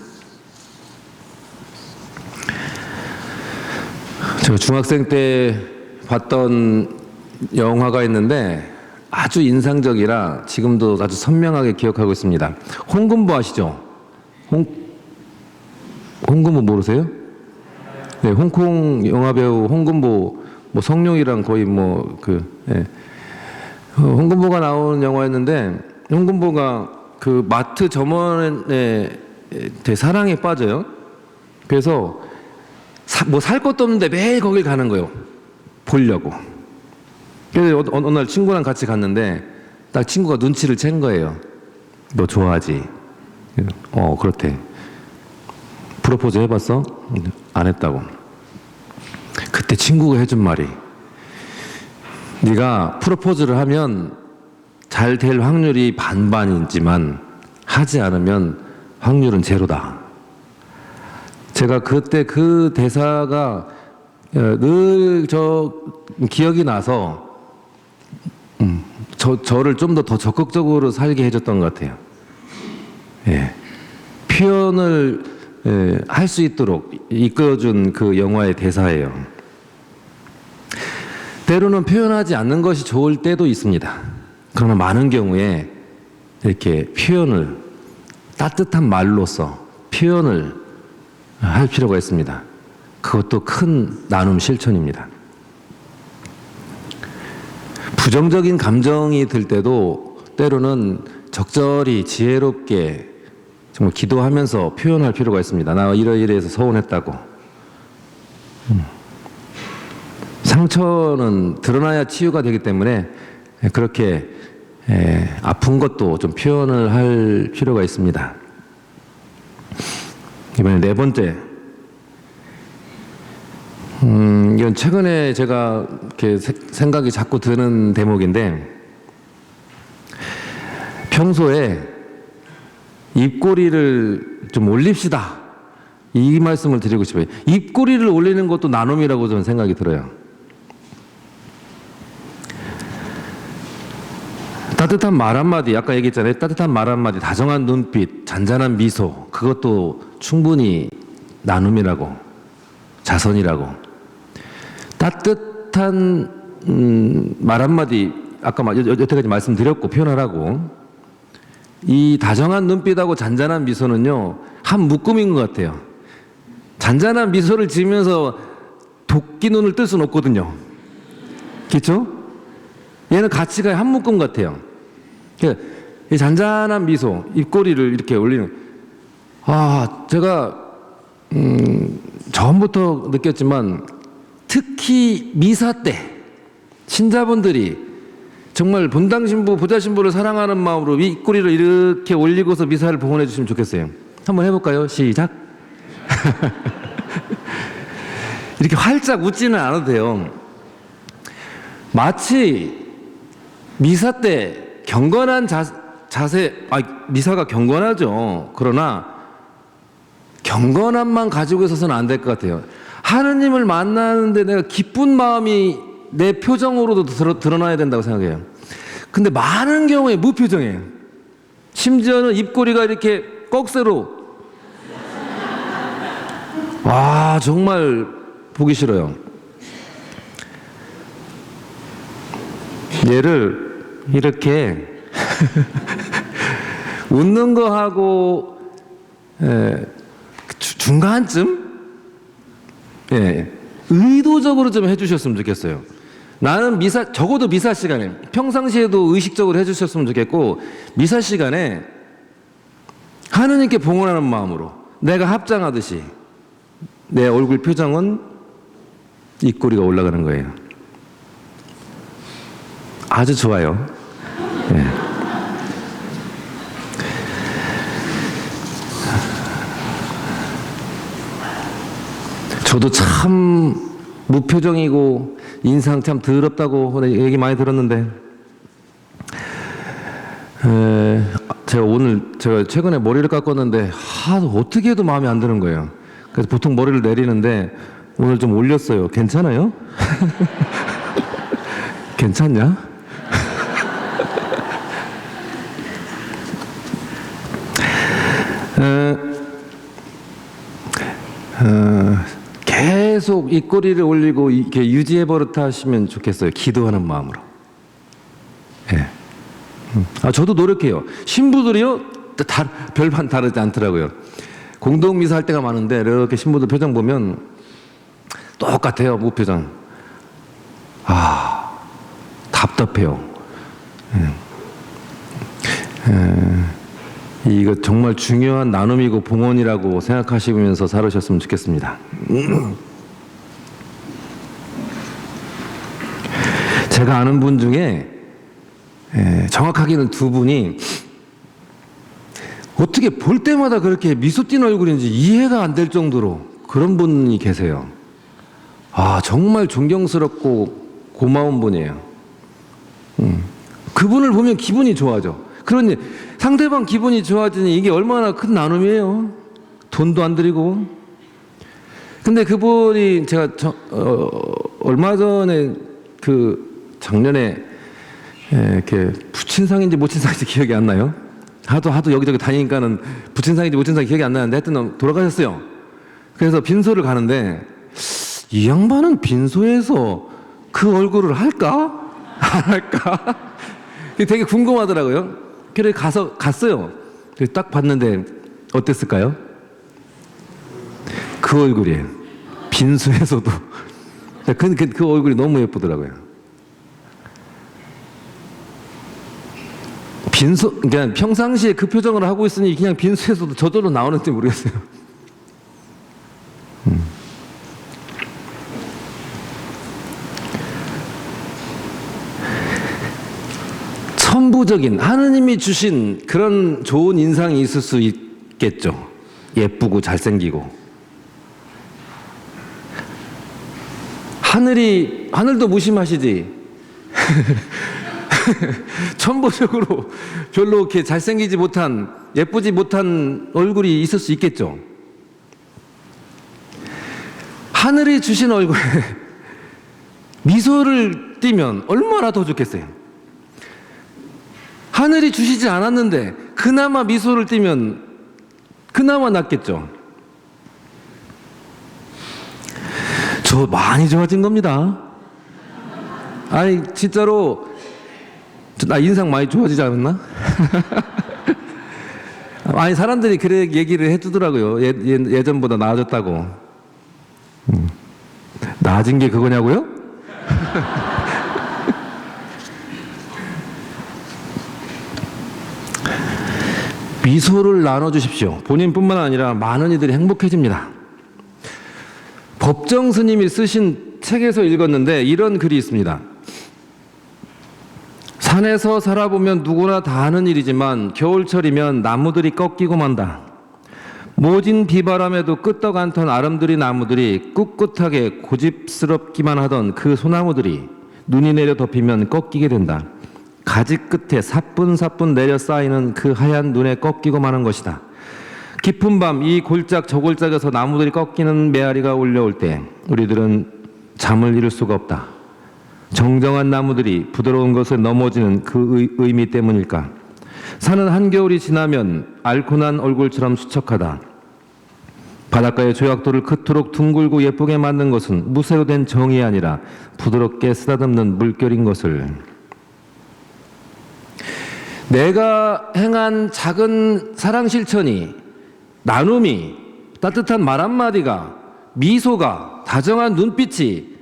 제가 중학생 때 봤던 영화가 있는데 아주 인상적이라 지금도 아주 선명하게 기억하고 있습니다. 홍금보 아시죠? 홍금보 모르세요? 네, 홍콩 영화배우 홍금보, 뭐 성룡이랑 거의 예. 홍금보가 나온 영화였는데, 홍금보가 그 마트 점원의 사랑에 빠져요. 그래서 뭐 살 것도 없는데 매일 거길 가는 거예요. 보려고. 그래서 어느 날 친구랑 같이 갔는데 딱 친구가 눈치를 챈 거예요. 너 좋아하지? 그렇대. 프로포즈 해봤어? 안 했다고. 그때 친구가 해준 말이, 네가 프로포즈를 하면 잘 될 확률이 반반이지만 하지 않으면 확률은 제로다. 제가 그때 그 대사가 늘 기억이 나서 저를 좀 더 적극적으로 살게 해줬던 것 같아요. 예. 표현을 할 수 있도록 이끌어준 그 영화의 대사예요. 때로는 표현하지 않는 것이 좋을 때도 있습니다. 그러나 많은 경우에 이렇게 표현을, 따뜻한 말로써 표현을 할 필요가 있습니다. 그것도 큰 나눔 실천입니다. 부정적인 감정이 들 때도 때로는 적절히 지혜롭게 정말 기도하면서 표현할 필요가 있습니다. 나 이러이러해서 서운했다고. 상처는 드러나야 치유가 되기 때문에 그렇게 아픈 것도 좀 표현을 할 필요가 있습니다. 이번에 네 번째, 이건 최근에 제가 이렇게 생각이 자꾸 드는 대목인데, 평소에 입꼬리를 좀 올립시다, 이 말씀을 드리고 싶어요. 입꼬리를 올리는 것도 나눔이라고 저는 생각이 들어요. 따뜻한 말 한마디, 아까 얘기했잖아요. 따뜻한 말 한마디, 다정한 눈빛, 잔잔한 미소, 그것도 충분히 나눔이라고, 자선이라고. 따뜻한 말 한마디, 아까 여태까지 말씀드렸고 표현하라고. 이 다정한 눈빛하고 잔잔한 미소는요, 한 묶음인 것 같아요. 잔잔한 미소를 지으면서 도끼 눈을 뜰 수는 없거든요. 그렇죠? 얘는 같이 가야 한 묶음 같아요. 이 잔잔한 미소, 입꼬리를 이렇게 올리는, 제가 처음부터 느꼈지만 특히 미사 때 신자분들이 정말 본당 신부, 보좌 신부를 사랑하는 마음으로 입꼬리를 이렇게 올리고서 미사를 봉헌해 주시면 좋겠어요. 한번 해볼까요? 시작. 이렇게 활짝 웃지는 않아도 돼요. 마치 미사 때 경건한 미사가 경건하죠. 그러나 경건함만 가지고 있어서는 안 될 것 같아요. 하느님을 만나는데 내가 기쁜 마음이 내 표정으로도 드러나야 된다고 생각해요. 근데 많은 경우에 무표정이에요. 심지어는 입꼬리가 이렇게 꺽쇠로. 와, 정말 보기 싫어요. 얘를 이렇게 웃는 거하고 중간쯤 의도적으로 좀 해주셨으면 좋겠어요. 나는 적어도 미사 시간에, 평상시에도 의식적으로 해주셨으면 좋겠고, 미사 시간에 하느님께 봉헌하는 마음으로 내가 합장하듯이 내 얼굴 표정은 입꼬리가 올라가는 거예요. 아주 좋아요. 네. 저도 참 무표정이고 인상 참 더럽다고 얘기 많이 들었는데, 제가 최근에 머리를 깎았는데 어떻게 해도 마음에 안 드는 거예요. 그래서 보통 머리를 내리는데 오늘 좀 올렸어요. 괜찮아요? 괜찮냐? 계속 입꼬리를 올리고 이렇게 유지해 버릇 하시면 좋겠어요. 기도하는 마음으로. 예. 저도 노력해요. 신부들이요, 별반 다르지 않더라고요. 공동미사 할 때가 많은데 이렇게 신부들 표정 보면 똑같아요. 무표정. 답답해요. 이거 정말 중요한 나눔이고 봉헌이라고 생각하시면서 살으셨으면 좋겠습니다. 제가 아는 분 중에 정확하게는 두 분이 어떻게 볼 때마다 그렇게 미소 띤 얼굴인지 이해가 안 될 정도로 그런 분이 계세요. 정말 존경스럽고 고마운 분이에요. 그분을 보면 기분이 좋아져. 그러니 상대방 기분이 좋아지니 이게 얼마나 큰 나눔이에요. 돈도 안 들이고. 근데 그분이 제가 얼마 전에 작년에 이렇게 부친상인지 모친상인지 기억이 안 나요. 하도 여기저기 다니니까는 부친상인지 모친상인지 기억이 안 나는데 하여튼 돌아가셨어요. 그래서 빈소를 가는데 이 양반은 빈소에서 그 얼굴을 할까? 안 할까? 되게 궁금하더라고요. 그래서 갔어요. 그래서 딱 봤는데 어땠을까요? 그 얼굴이에요. 빈소에서도. 그 얼굴이 너무 예쁘더라고요. 그냥 평상시에 그 표정을 하고 있으니 그냥 빈소에서도 저절로 나오는지 모르겠어요. 천부적인 하느님이 주신 그런 좋은 인상이 있을 수 있겠죠. 예쁘고 잘생기고. 하늘도 무심하시지. 천부적으로 별로 이렇게 잘생기지 못한, 예쁘지 못한 얼굴이 있을 수 있겠죠. 하늘이 주신 얼굴에 미소를 띠면 얼마나 더 좋겠어요. 하늘이 주시지 않았는데 그나마 미소를 띠면 그나마 낫겠죠. 저 많이 좋아진 겁니다. 진짜로 나 인상 많이 좋아지지 않았나? 사람들이 그래 얘기를 해주더라고요. 예전보다 나아졌다고. 나아진 게 그거냐고요? 미소를 나눠주십시오. 본인뿐만 아니라 많은 이들이 행복해집니다. 법정 스님이 쓰신 책에서 읽었는데 이런 글이 있습니다. 산에서 살아보면 누구나 다 하는 일이지만 겨울철이면 나무들이 꺾이고 만다. 모진 비바람에도 끄떡 않던 아름드리 나무들이 꿋꿋하게 고집스럽기만 하던 그 소나무들이 눈이 내려 덮이면 꺾이게 된다. 가지 끝에 사뿐사뿐 내려 쌓이는 그 하얀 눈에 꺾이고 마는 것이다. 깊은 밤 이 골짝 저 골짝에서 나무들이 꺾이는 메아리가 울려올 때 우리들은 잠을 이룰 수가 없다. 정정한 나무들이 부드러운 것에 넘어지는 그 의미 때문일까? 산은 한겨울이 지나면 앓고 난 얼굴처럼 수척하다. 바닷가의 조약돌을 그토록 둥글고 예쁘게 만든 것은 무쇠로 된 정이 아니라 부드럽게 쓰다듬는 물결인 것을. 내가 행한 작은 사랑 실천이, 나눔이, 따뜻한 말 한마디가, 미소가, 다정한 눈빛이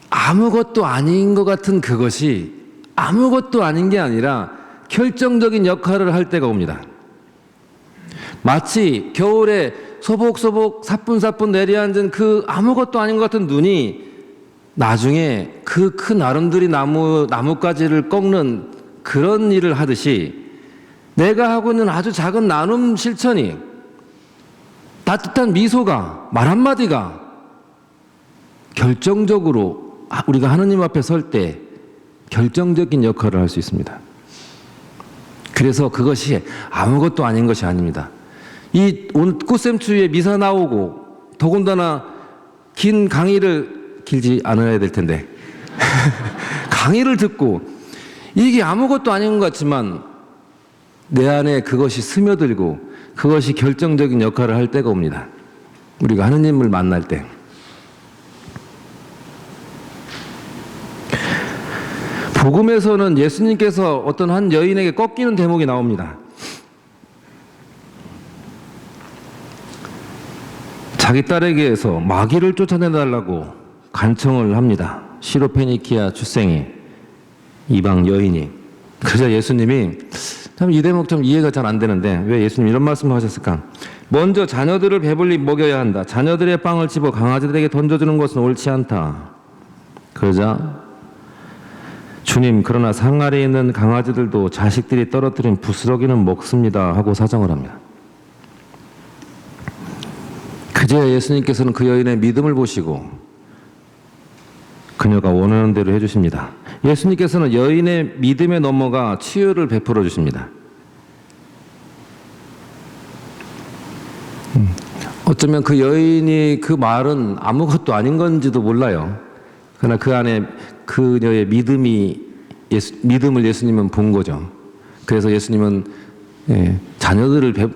아무것도 아닌 것 같은 그것이 아무것도 아닌 게 아니라 결정적인 역할을 할 때가 옵니다. 마치 겨울에 소복소복 사뿐사뿐 내려앉은 그 아무것도 아닌 것 같은 눈이 나중에 그 큰 아름드리 나뭇가지를 꺾는 그런 일을 하듯이 내가 하고 있는 아주 작은 나눔 실천이, 따뜻한 미소가, 말 한마디가 결정적으로 우리가 하느님 앞에 설 때 결정적인 역할을 할 수 있습니다. 그래서 그것이 아무것도 아닌 것이 아닙니다. 이 꽃샘추위에 미사 나오고 더군다나 긴 강의를, 길지 않아야 될 텐데 강의를 듣고 이게 아무것도 아닌 것 같지만 내 안에 그것이 스며들고 그것이 결정적인 역할을 할 때가 옵니다. 우리가 하느님을 만날 때. 복음에서는 예수님께서 어떤 한 여인에게 꺾이는 대목이 나옵니다. 자기 딸에게서 마귀를 쫓아내달라고 간청을 합니다. 시로페니키아 출생의 이방 여인이. 그래서 예수님이 참 이 대목 좀 이해가 잘 안 되는데 왜 예수님 이런 말씀을 하셨을까? 먼저 자녀들을 배불리 먹여야 한다. 자녀들의 빵을 집어 강아지들에게 던져주는 것은 옳지 않다. 그러자 주님, 그러나 상 아래에 있는 강아지들도 자식들이 떨어뜨린 부스러기는 먹습니다 하고 사정을 합니다. 그제야 예수님께서는 그 여인의 믿음을 보시고 그녀가 원하는 대로 해주십니다. 예수님께서는 여인의 믿음에 넘어가 치유를 베풀어 주십니다. 어쩌면 그 여인이 그 말은 아무것도 아닌 건지도 몰라요. 그러나 그 안에 그녀의 믿음을 예수님은 본 거죠. 그래서 예수님은 자녀들을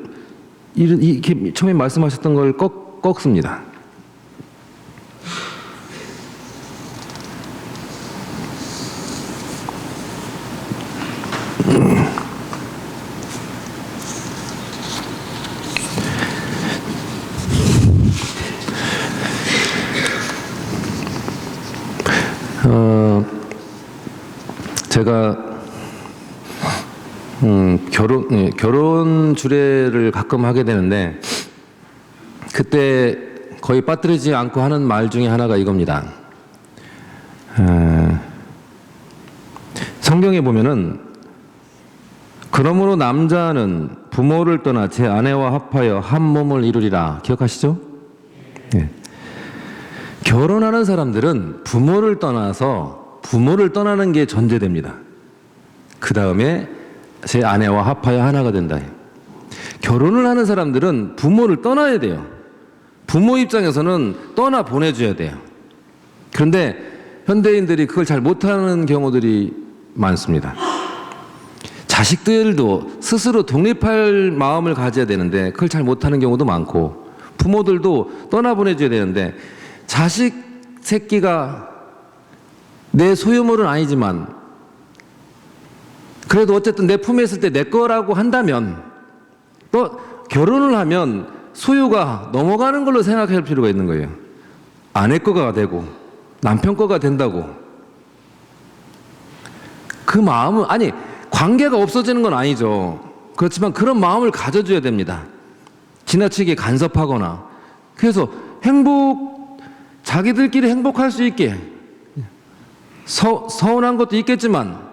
이렇게 처음에 말씀하셨던 걸 꺾습니다. 제가 결혼 주례를 가끔 하게 되는데 그때 거의 빠뜨리지 않고 하는 말 중에 하나가 이겁니다. 성경에 보면은 그러므로 남자는 부모를 떠나 제 아내와 합하여 한 몸을 이루리라. 기억하시죠? 네. 결혼하는 사람들은 부모를 떠나는 게 전제됩니다. 그 다음에 제 아내와 합하여 하나가 된다. 결혼을 하는 사람들은 부모를 떠나야 돼요. 부모 입장에서는 떠나 보내줘야 돼요. 그런데 현대인들이 그걸 잘 못하는 경우들이 많습니다. 자식들도 스스로 독립할 마음을 가져야 되는데 그걸 잘 못하는 경우도 많고, 부모들도 떠나 보내줘야 되는데 자식 새끼가 내 소유물은 아니지만 그래도 어쨌든 내 품에 있을 때 내 거라고 한다면, 또 결혼을 하면 소유가 넘어가는 걸로 생각할 필요가 있는 거예요. 아내 거가 되고 남편 거가 된다고. 그 마음은, 아니 관계가 없어지는 건 아니죠. 그렇지만 그런 마음을 가져줘야 됩니다. 지나치게 간섭하거나. 그래서 자기들끼리 행복할 수 있게, 서운한 것도 있겠지만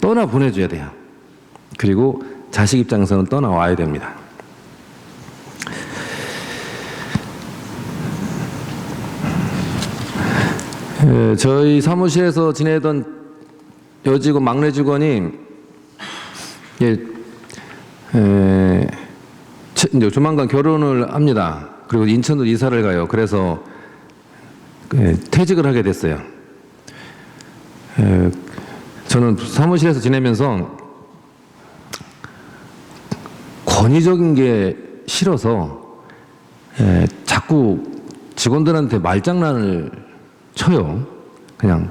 떠나 보내줘야 돼요. 그리고 자식 입장에서는 떠나와야 됩니다. 저희 사무실에서 지내던 여직원 막내 직원이 이제 조만간 결혼을 합니다. 그리고 인천으로 이사를 가요. 그래서 퇴직을 하게 됐어요. 저는 사무실에서 지내면서 권위적인 게 싫어서 자꾸 직원들한테 말장난을 쳐요. 그냥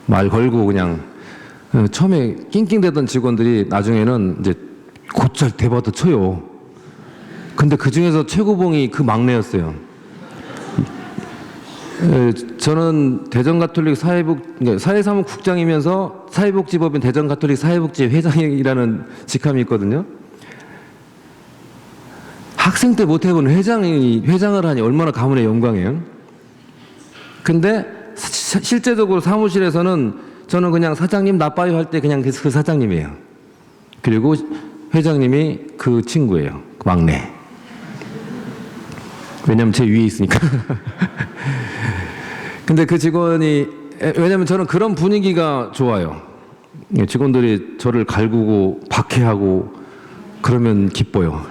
말 걸고 그냥 처음에 낑낑대던 직원들이 나중에는 이제 곧잘 대봐도 쳐요. 근데 그 중에서 최고봉이 그 막내였어요. 저는 대전가톨릭 사회사무국장이면서 사회복지법인 대전가톨릭 사회복지 회장이라는 직함이 있거든요. 학생 때 못 해본 회장을 하니 얼마나 가문의 영광이에요. 근데 실제적으로 사무실에서는 저는 그냥 사장님 나빠요 할 때 그냥 그 사장님이에요. 그리고 회장님이 그 친구예요. 그 막내. 왜냐면 제 위에 있으니까. 근데 그 직원이, 왜냐면 저는 그런 분위기가 좋아요. 직원들이 저를 갈구고 박해하고 그러면 기뻐요.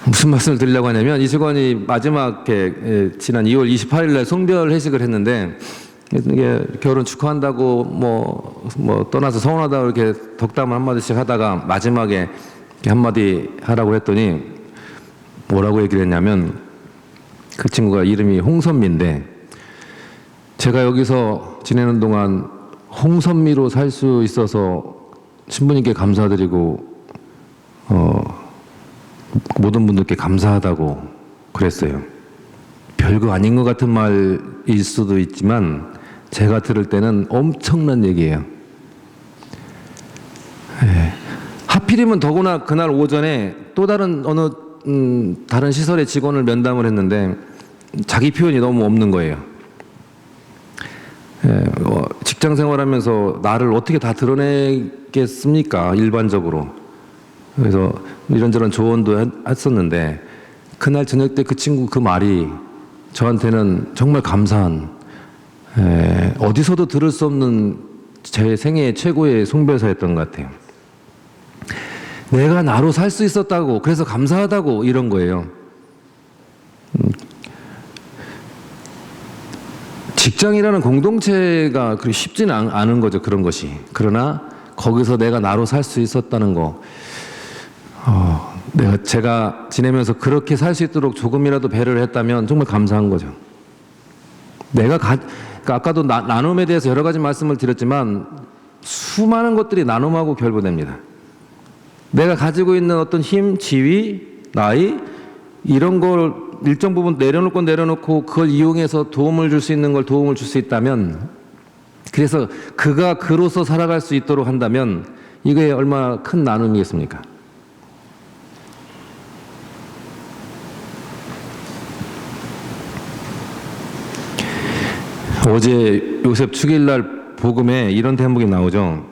무슨 말씀을 드리려고 하냐면 이 직원이 마지막에 지난 2월 28일 날 송별 회식을 했는데 이게 결혼 축하한다고 뭐 떠나서 서운하다고 이렇게 덕담을 한마디씩 하다가 마지막에 한마디 하라고 했더니 뭐라고 얘기를 했냐면 그 친구가 이름이 홍선미인데 제가 여기서 지내는 동안 홍선미로 살 수 있어서 신부님께 감사드리고 모든 분들께 감사하다고 그랬어요. 별거 아닌 것 같은 말일 수도 있지만 제가 들을 때는 엄청난 얘기예요. 하필이면 더구나 그날 오전에 또 다른 어느 다른 시설의 직원을 면담을 했는데 자기 표현이 너무 없는 거예요. 직장 생활하면서 나를 어떻게 다 드러내겠습니까? 일반적으로. 그래서 이런저런 조언도 했었는데 그날 저녁 때 그 친구 그 말이 저한테는 정말 감사한 어디서도 들을 수 없는 제 생애 최고의 송별사였던 것 같아요. 내가 나로 살 수 있었다고 그래서 감사하다고 이런 거예요. 직장이라는 공동체가 그렇게 쉽지는 않은 거죠. 그런 것이. 그러나 거기서 내가 나로 살 수 있었다는 거 제가 지내면서 그렇게 살 수 있도록 조금이라도 배려를 했다면 정말 감사한 거죠. 그러니까 아까도 나눔에 대해서 여러 가지 말씀을 드렸지만 수많은 것들이 나눔하고 결부됩니다. 내가 가지고 있는 어떤 힘, 지위, 나이 이런 걸 일정 부분 내려놓을 건 내려놓고 그걸 이용해서 도움을 줄 수 있는 걸 도움을 줄 수 있다면 그래서 그가 그로서 살아갈 수 있도록 한다면 이게 얼마나 큰 나눔이겠습니까? 어제 요셉 축일날 복음에 이런 대목이 나오죠.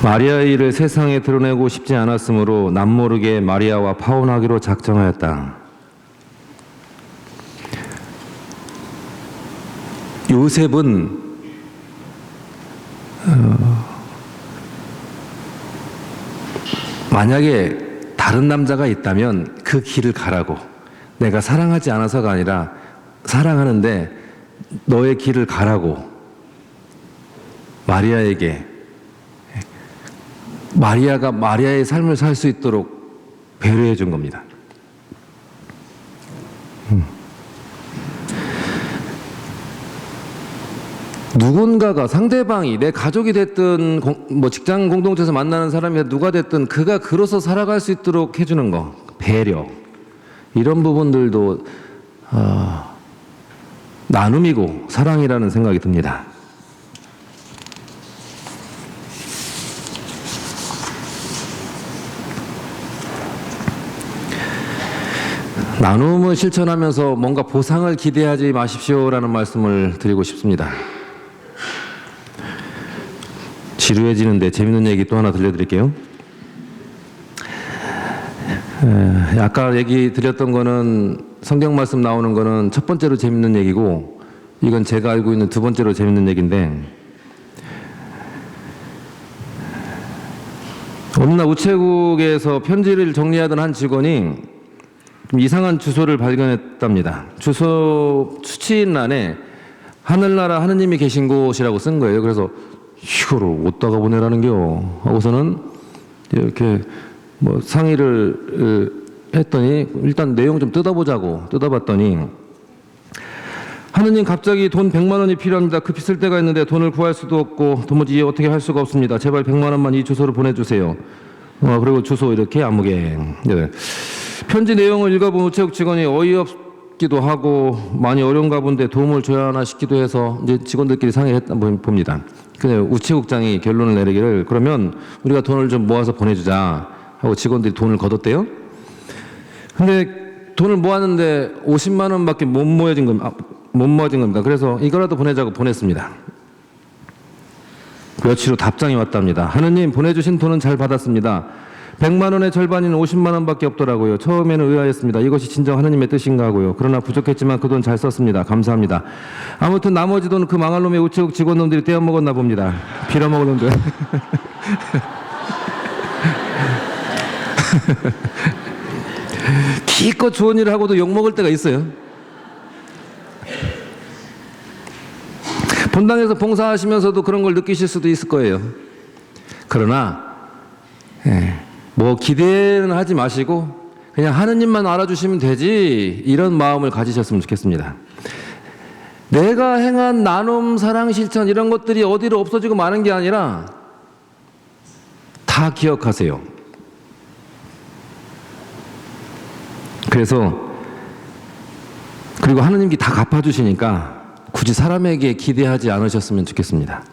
마리아의 일을 세상에 드러내고 싶지 않았으므로 남모르게 마리아와 파혼하기로 작정하였다. 요셉은 만약에 다른 남자가 있다면 그 길을 가라고, 내가 사랑하지 않아서가 아니라 사랑하는데 너의 길을 가라고 마리아에게, 마리아가 마리아의 삶을 살 수 있도록 배려해 준 겁니다. 누군가가, 상대방이 내 가족이 됐든 직장 공동체에서 만나는 사람이 누가 됐든 그가 그로서 살아갈 수 있도록 해주는 거, 배려, 이런 부분들도 나눔이고 사랑이라는 생각이 듭니다. 나눔을 실천하면서 뭔가 보상을 기대하지 마십시오라는 말씀을 드리고 싶습니다. 지루해지는데 재밌는 얘기 또 하나 들려드릴게요. 아까 얘기 드렸던 거는 성경 말씀 나오는 거는 첫 번째로 재밌는 얘기고, 이건 제가 알고 있는 두 번째로 재밌는 얘기인데, 어느 날 우체국에서 편지를 정리하던 한 직원이 좀 이상한 주소를 발견했답니다. 주소 수취인란에 하늘나라 하느님이 계신 곳이라고 쓴 거예요. 그래서 이거를 어디다가 보내라는겨 하고서는 이렇게 뭐 상의를 했더니 일단 내용 좀 뜯어보자고 뜯어봤더니, 하느님 갑자기 돈 100만 원이 필요합니다. 급히 쓸 데가 있는데 돈을 구할 수도 없고 도무지 어떻게 할 수가 없습니다. 제발 100만 원만 이 주소로 보내주세요. 그리고 주소 이렇게 아무개. 네. 편지 내용을 읽어본 우체국 직원이 어이없기도 하고 많이 어려운가 본데 도움을 줘야 하나 싶기도 해서 이제 직원들끼리 상의했다 봅니다. 근데 우체국장이 결론을 내리기를, 그러면 우리가 돈을 좀 모아서 보내주자 하고 직원들이 돈을 걷었대요. 근데 돈을 모았는데 50만 원밖에 못 모아진 겁니다. 그래서 이거라도 보내자고 보냈습니다. 며칠 후 답장이 왔답니다. 하느님, 보내주신 돈은 잘 받았습니다. 100만 원의 절반인 50만 원밖에 없더라고요. 처음에는 의아했습니다. 이것이 진정 하느님의 뜻인가 하고요. 그러나 부족했지만 그 돈 잘 썼습니다. 감사합니다. 아무튼 나머지 돈은 그 망할 놈의 우체국 직원놈들이 떼어먹었나 봅니다. 빌어먹은 놈들. 기껏 좋은 일을 하고도 욕먹을 때가 있어요. 본당에서 봉사하시면서도 그런 걸 느끼실 수도 있을 거예요. 그러나 뭐 기대는 하지 마시고 그냥 하느님만 알아주시면 되지, 이런 마음을 가지셨으면 좋겠습니다. 내가 행한 나눔, 사랑, 실천 이런 것들이 어디로 없어지고 마는 게 아니라 다 기억하세요. 그리고 하느님께 다 갚아주시니까 굳이 사람에게 기대하지 않으셨으면 좋겠습니다.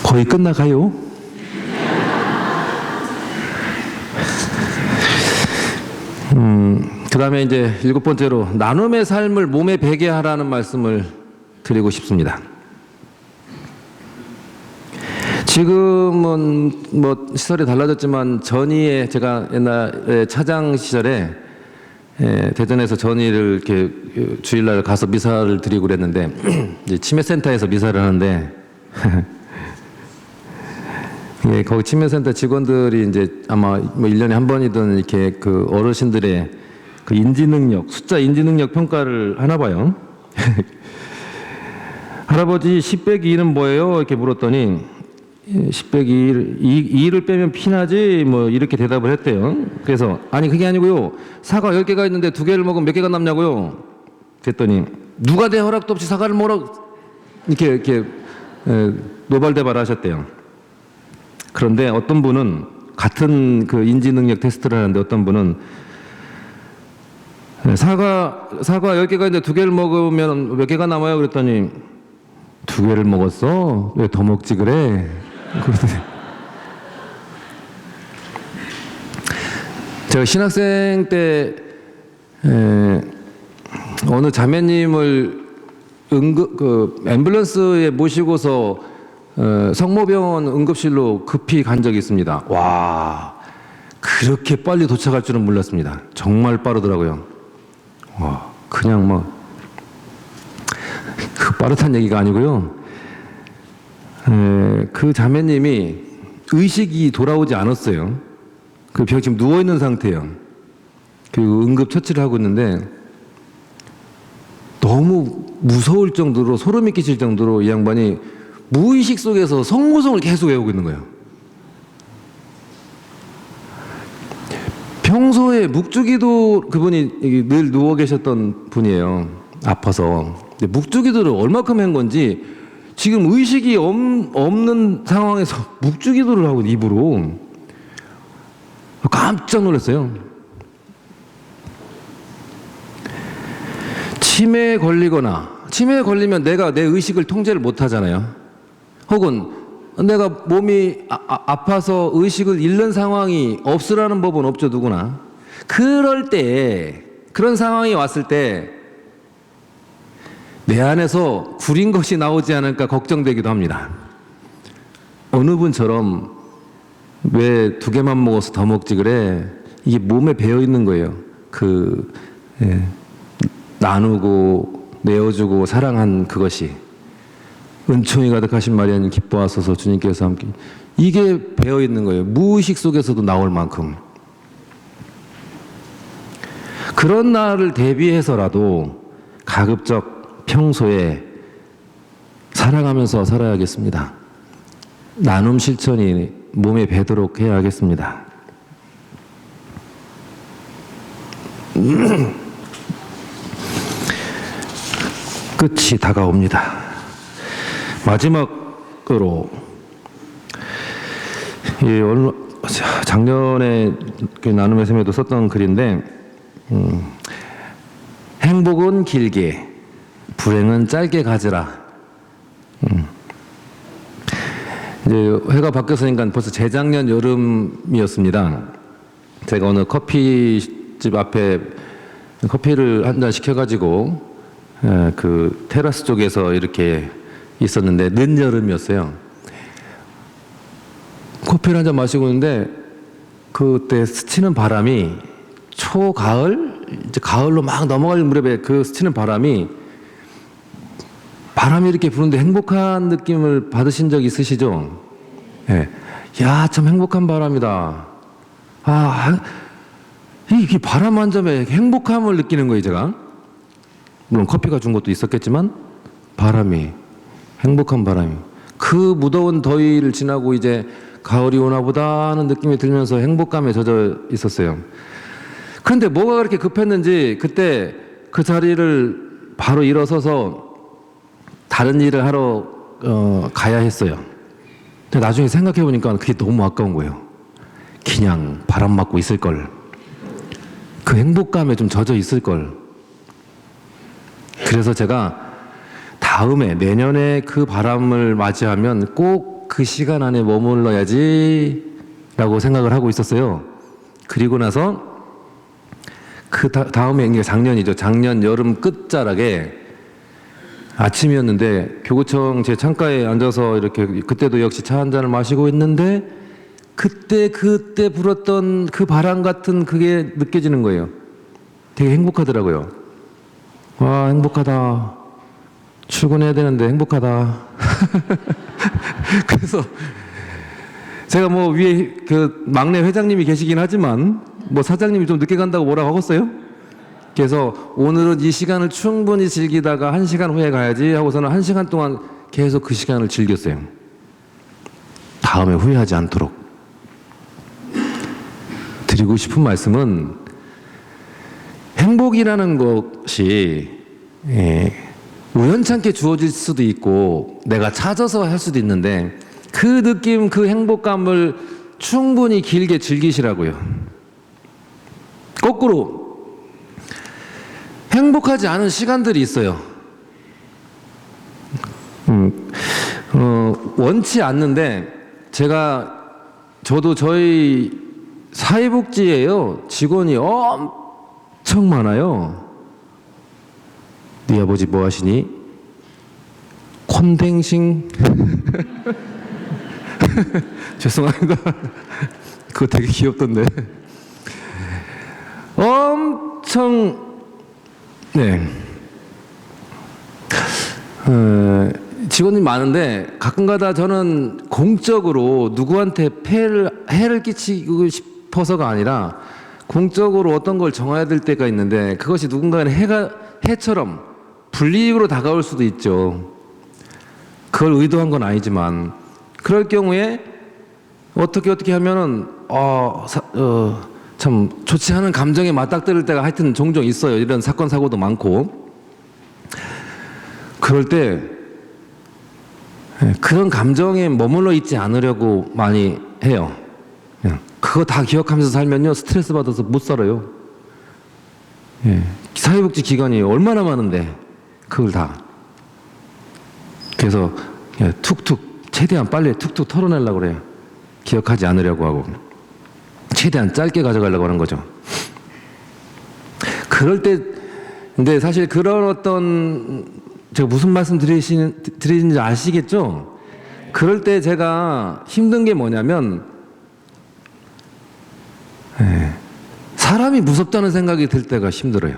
거의 끝나가요. 그 다음에 이제 7번째로 나눔의 삶을 몸에 배게 하라는 말씀을 드리고 싶습니다. 지금은 뭐 시설이 달라졌지만 전이에 제가 옛날에 차장 시절에 대전에서 전이를 이렇게 주일날 가서 미사를 드리고 그랬는데 이제 치매센터에서 미사를 하는데 거기 치매센터 직원들이 이제 아마 뭐 1년에 한 번이든 이렇게 그 어르신들의 그 인지능력, 숫자 인지능력 평가를 하나 봐요. 할아버지 10 빼기 2는 뭐예요? 이렇게 물었더니 10 빼기 2를 빼면 피나지 뭐 이렇게 대답을 했대요. 그래서 아니 그게 아니고요, 사과 10개가 있는데 2개를 먹으면 몇 개가 남냐고요. 그랬더니 누가 내 허락도 없이 사과를 먹으라고 이렇게 노발대발 하셨대요. 그런데 어떤 분은 같은 그 인지능력 테스트를 하는데 어떤 분은 사과 10개가 있는데 2개를 먹으면 몇 개가 남아요? 그랬더니 2개를 먹었어? 왜 더 먹지 그래? 제가 신학생 때 어느 자매님을 앰뷸런스에 모시고서 성모병원 응급실로 급히 간 적이 있습니다. 와, 그렇게 빨리 도착할 줄은 몰랐습니다. 정말 빠르더라고요. 와, 그냥 뭐 그 빠르다는 얘기가 아니고요. 그 자매님이 의식이 돌아오지 않았어요. 그 병 지금 누워 있는 상태예요. 그 응급 처치를 하고 있는데 너무 무서울 정도로, 소름이 끼칠 정도로 이 양반이 무의식 속에서 성모성을 계속 외우고 있는 거예요. 평소에 묵주기도 그분이 늘 누워 계셨던 분이에요. 아파서. 근데 묵주기도를 얼마큼 한 건지 지금 의식이 없는 상황에서 묵주기도를 하고 입으로 깜짝 놀랐어요. 치매에 걸리면 내가 내 의식을 통제를 못 하잖아요. 혹은 내가 몸이 아파서 의식을 잃는 상황이 없으라는 법은 없죠, 누구나. 그럴 때, 그런 상황이 왔을 때 내 안에서 구린 것이 나오지 않을까 걱정되기도 합니다. 어느 분처럼 왜 2개만 먹어서 더 먹지 그래? 이게 몸에 배어 있는 거예요. 나누고 내어주고 사랑한 그것이 은총이 가득하신 마리아님 기뻐하소서 주님께서 함께 이게 배어 있는 거예요. 무의식 속에서도 나올 만큼. 그런 날을 대비해서라도 가급적 평소에 사랑하면서 살아야겠습니다. 나눔 실천이 몸에 배도록 해야겠습니다. 끝이 다가옵니다. 마지막으로 작년에 나눔의 샘에도 썼던 글인데 행복은 길게 불행은 짧게 가지라. 이제 해가 바뀌었으니까 벌써 재작년 여름이었습니다. 제가 어느 커피집 앞에 커피를 한 잔 시켜가지고 그 테라스 쪽에서 이렇게 있었는데 늦여름이었어요. 커피를 한 잔 마시고 있는데 그때 스치는 바람이 초가을? 이제 가을로 막 넘어갈 무렵에 그 스치는 바람이 이렇게 부는데 행복한 느낌을 받으신 적 있으시죠? 예. 야, 참 행복한 바람이다. 이 바람 한 점에 행복함을 느끼는 거예요, 제가. 물론 커피가 준 것도 있었겠지만, 행복한 바람이. 그 무더운 더위를 지나고 이제 가을이 오나 보다 하는 느낌이 들면서 행복감에 젖어 있었어요. 그런데 뭐가 그렇게 급했는지 그때 그 자리를 바로 일어서서 다른 일을 하러 가야 했어요. 근데 나중에 생각해 보니까 그게 너무 아까운 거예요. 그냥 바람 맞고 있을 걸. 그 행복감에 좀 젖어 있을 걸. 그래서 제가 내년에 그 바람을 맞이하면 꼭 그 시간 안에 머물러야지 라고 생각을 하고 있었어요. 그리고 나서 그 다음에 이게 작년이죠. 작년 여름 끝자락에 아침이었는데 교구청 제 창가에 앉아서 이렇게 그때도 역시 차 한 잔을 마시고 있는데 그때 불었던 그 바람 같은 그게 느껴지는 거예요. 되게 행복하더라고요. 와, 행복하다. 출근해야 되는데 행복하다. 그래서 제가 뭐 위에 그 막내 회장님이 계시긴 하지만 뭐 사장님이 좀 늦게 간다고 뭐라고 하겠어요? 그래서 오늘은 이 시간을 충분히 즐기다가 1시간 후에 가야지 하고서는 1시간 동안 계속 그 시간을 즐겼어요. 다음에 후회하지 않도록. 드리고 싶은 말씀은 행복이라는 것이 우연찮게 주어질 수도 있고 내가 찾아서 할 수도 있는데 그 느낌, 그 행복감을 충분히 길게 즐기시라고요. 거꾸로 행복하지 않은 시간들이 있어요. 원치 않는데 저도 저희 사회복지예요. 직원이 엄청 많아요. 네 아버지 뭐 하시니? 콘댕싱? 죄송합니다. 그거 되게 귀엽던데. 엄청 직원이 많은데 가끔가다 저는 공적으로 누구한테 해를 끼치고 싶어서가 아니라 공적으로 어떤 걸 정해야 될 때가 있는데 그것이 누군가는 해처럼 불이익으로 다가올 수도 있죠. 그걸 의도한 건 아니지만 그럴 경우에 어떻게 하면은 참 좋지 않은 감정에 맞닥뜨릴 때가 하여튼 종종 있어요. 이런 사건 사고도 많고 그럴 때 그런 감정에 머물러 있지 않으려고 많이 해요. 그거 다 기억하면서 살면요 스트레스 받아서 못 살아요. 사회복지 기관이 얼마나 많은데 그걸 다. 그래서 툭툭 최대한 빨리 툭툭 털어내려고 그래요. 기억하지 않으려고 하고 최대한 짧게 가져가려고 하는 거죠. 그럴 때 근데 사실 그런 어떤 제가 무슨 말씀 드리는지 아시겠죠? 그럴 때 제가 힘든 게 뭐냐면 사람이 무섭다는 생각이 들 때가 힘들어요.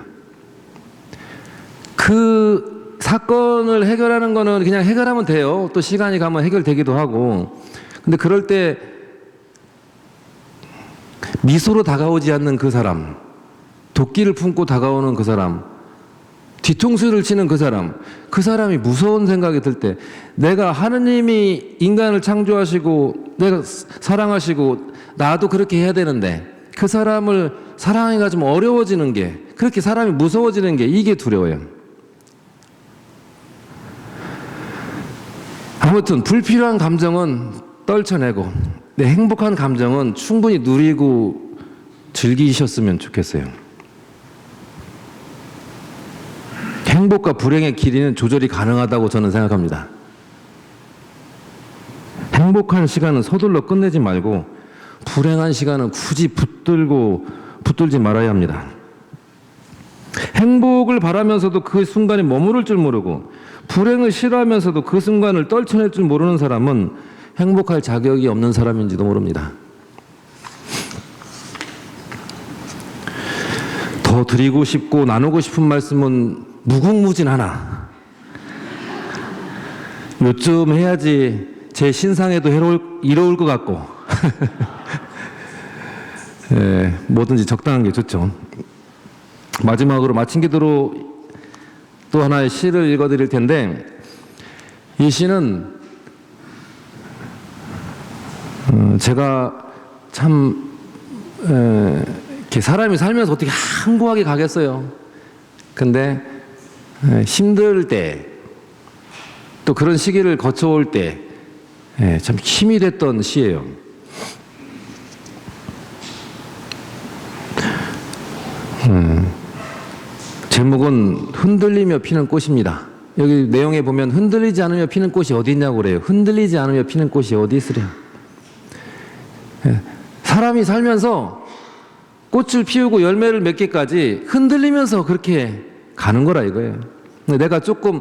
그 사건을 해결하는 거는 그냥 해결하면 돼요. 또 시간이 가면 해결되기도 하고. 근데 그럴 때 미소로 다가오지 않는 그 사람, 도끼를 품고 다가오는 그 사람, 뒤통수를 치는 그 사람이 무서운 생각이 들 때, 내가 하느님이 인간을 창조하시고 내가 사랑하시고 나도 그렇게 해야 되는데 그 사람을 사랑하기가 좀 어려워지는 게, 그렇게 사람이 무서워지는 게, 이게 두려워요. 아무튼 불필요한 감정은 떨쳐내고 내 행복한 감정은 충분히 누리고 즐기셨으면 좋겠어요. 행복과 불행의 길이는 조절이 가능하다고 저는 생각합니다. 행복한 시간은 서둘러 끝내지 말고 불행한 시간은 굳이 붙들지 말아야 합니다. 행복을 바라면서도 그 순간에 머무를 줄 모르고 불행을 싫어하면서도 그 순간을 떨쳐낼 줄 모르는 사람은 행복할 자격이 없는 사람인지도 모릅니다. 더 드리고 싶고 나누고 싶은 말씀은 무궁무진하나 요쯤 해야지 제 신상에도 이로울 것 같고 뭐든지 적당한 게 좋죠. 마지막으로 마친 기도로 또 하나의 시를 읽어드릴 텐데, 이 시는 제가 참 이렇게 사람이 살면서 어떻게 한구하게 가겠어요. 근데 힘들 때, 또 그런 시기를 거쳐올 때 참 힘이 됐던 시예요. 제목은 흔들리며 피는 꽃입니다. 여기 내용에 보면 흔들리지 않으며 피는 꽃이 어디 있냐고 그래요. 흔들리지 않으며 피는 꽃이 어디 있으랴. 사람이 살면서 꽃을 피우고 열매를 맺기까지 흔들리면서 그렇게 가는 거라 이거예요. 내가 조금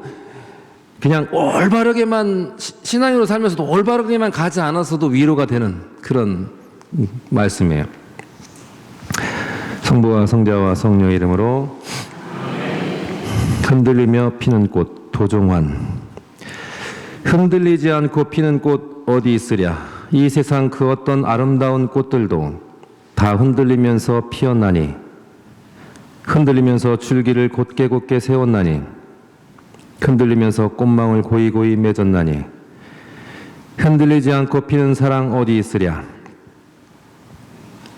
그냥 올바르게만 신앙으로 살면서도 올바르게만 가지 않았어도 위로가 되는 그런 말씀이에요. 성부와 성자와 성령 이름으로. 흔들리며 피는 꽃 도종환. 흔들리지 않고 피는 꽃 어디 있으랴. 이 세상 그 어떤 아름다운 꽃들도 다 흔들리면서 피었나니, 흔들리면서 줄기를 곧게 세웠나니, 흔들리면서 꽃망울 고이고이 맺었나니, 흔들리지 않고 피는 사랑 어디 있으랴.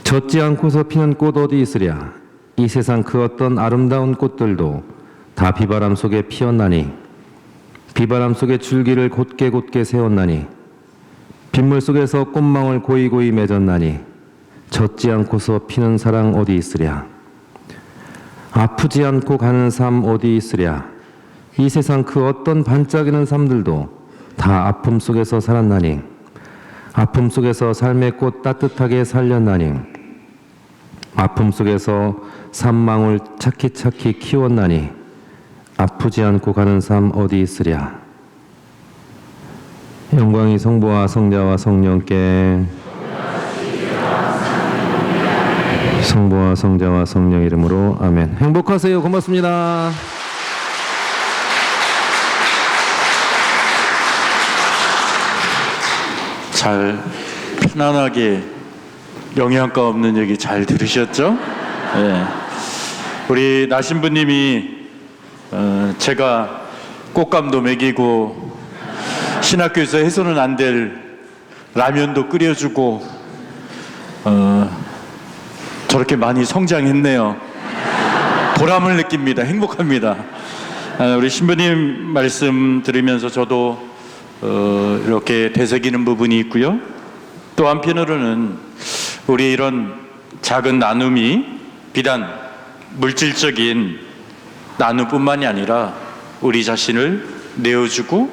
젖지 않고서 피는 꽃 어디 있으랴. 이 세상 그 어떤 아름다운 꽃들도 다 비바람 속에 피었나니, 비바람 속에 줄기를 곧게 세웠나니, 빗물 속에서 꽃망울 고이고이 맺었나니, 젖지 않고서 피는 사랑 어디 있으랴. 아프지 않고 가는 삶 어디 있으랴. 이 세상 그 어떤 반짝이는 삶들도 다 아픔 속에서 살았나니, 아픔 속에서 삶의 꽃 따뜻하게 살렸나니, 아픔 속에서 산망울 차키차키 키웠나니, 아프지 않고 가는 삶 어디 있으랴. 영광이 성부와 성자와 성령께, 성부와 성자와 성령 이름으로 아멘. 행복하세요. 고맙습니다. 잘 편안하게 영양가 없는 얘기 잘 들으셨죠? 네. 우리 나신부님이 제가 꽃감도 먹이고 신학교에서 해서는 안 될 라면도 끓여주고 저렇게 많이 성장했네요. 보람을 느낍니다. 행복합니다. 우리 신부님 말씀 들으면서 저도 이렇게 되새기는 부분이 있고요. 또 한편으로는 우리 이런 작은 나눔이 비단 물질적인 나눔뿐만이 아니라 우리 자신을 내어주고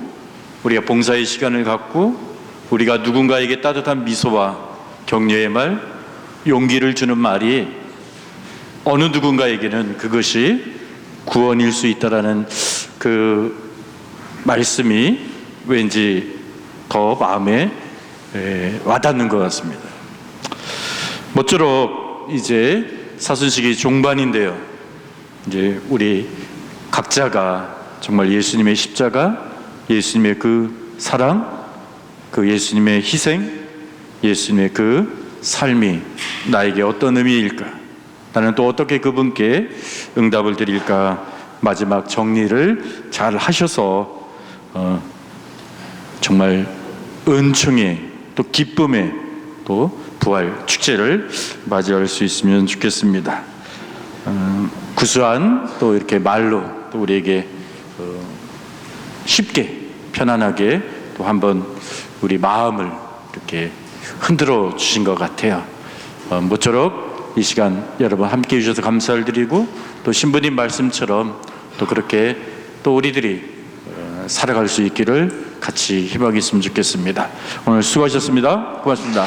우리가 봉사의 시간을 갖고 우리가 누군가에게 따뜻한 미소와 격려의 말, 용기를 주는 말이 어느 누군가에게는 그것이 구원일 수 있다라는 그 말씀이 왠지 더 마음에 와닿는 것 같습니다. 모쪼록 이제 사순식이 종반인데요. 이제 우리 각자가 정말 예수님의 십자가, 예수님의 그 사랑, 그 예수님의 희생, 예수님의 그 삶이 나에게 어떤 의미일까? 나는 또 어떻게 그분께 응답을 드릴까? 마지막 정리를 잘 하셔서 정말 은총의 또 기쁨의 또 부활 축제를 맞이할 수 있으면 좋겠습니다. 구수한 또 이렇게 말로 또 우리에게 쉽게 편안하게 또 한번 우리 마음을 이렇게 흔들어 주신 것 같아요. 모쪼록 이 시간 여러분 함께 해주셔서 감사를 드리고 또 신부님 말씀처럼 또 그렇게 또 우리들이 살아갈 수 있기를 같이 희망했으면 좋겠습니다. 오늘 수고하셨습니다. 고맙습니다.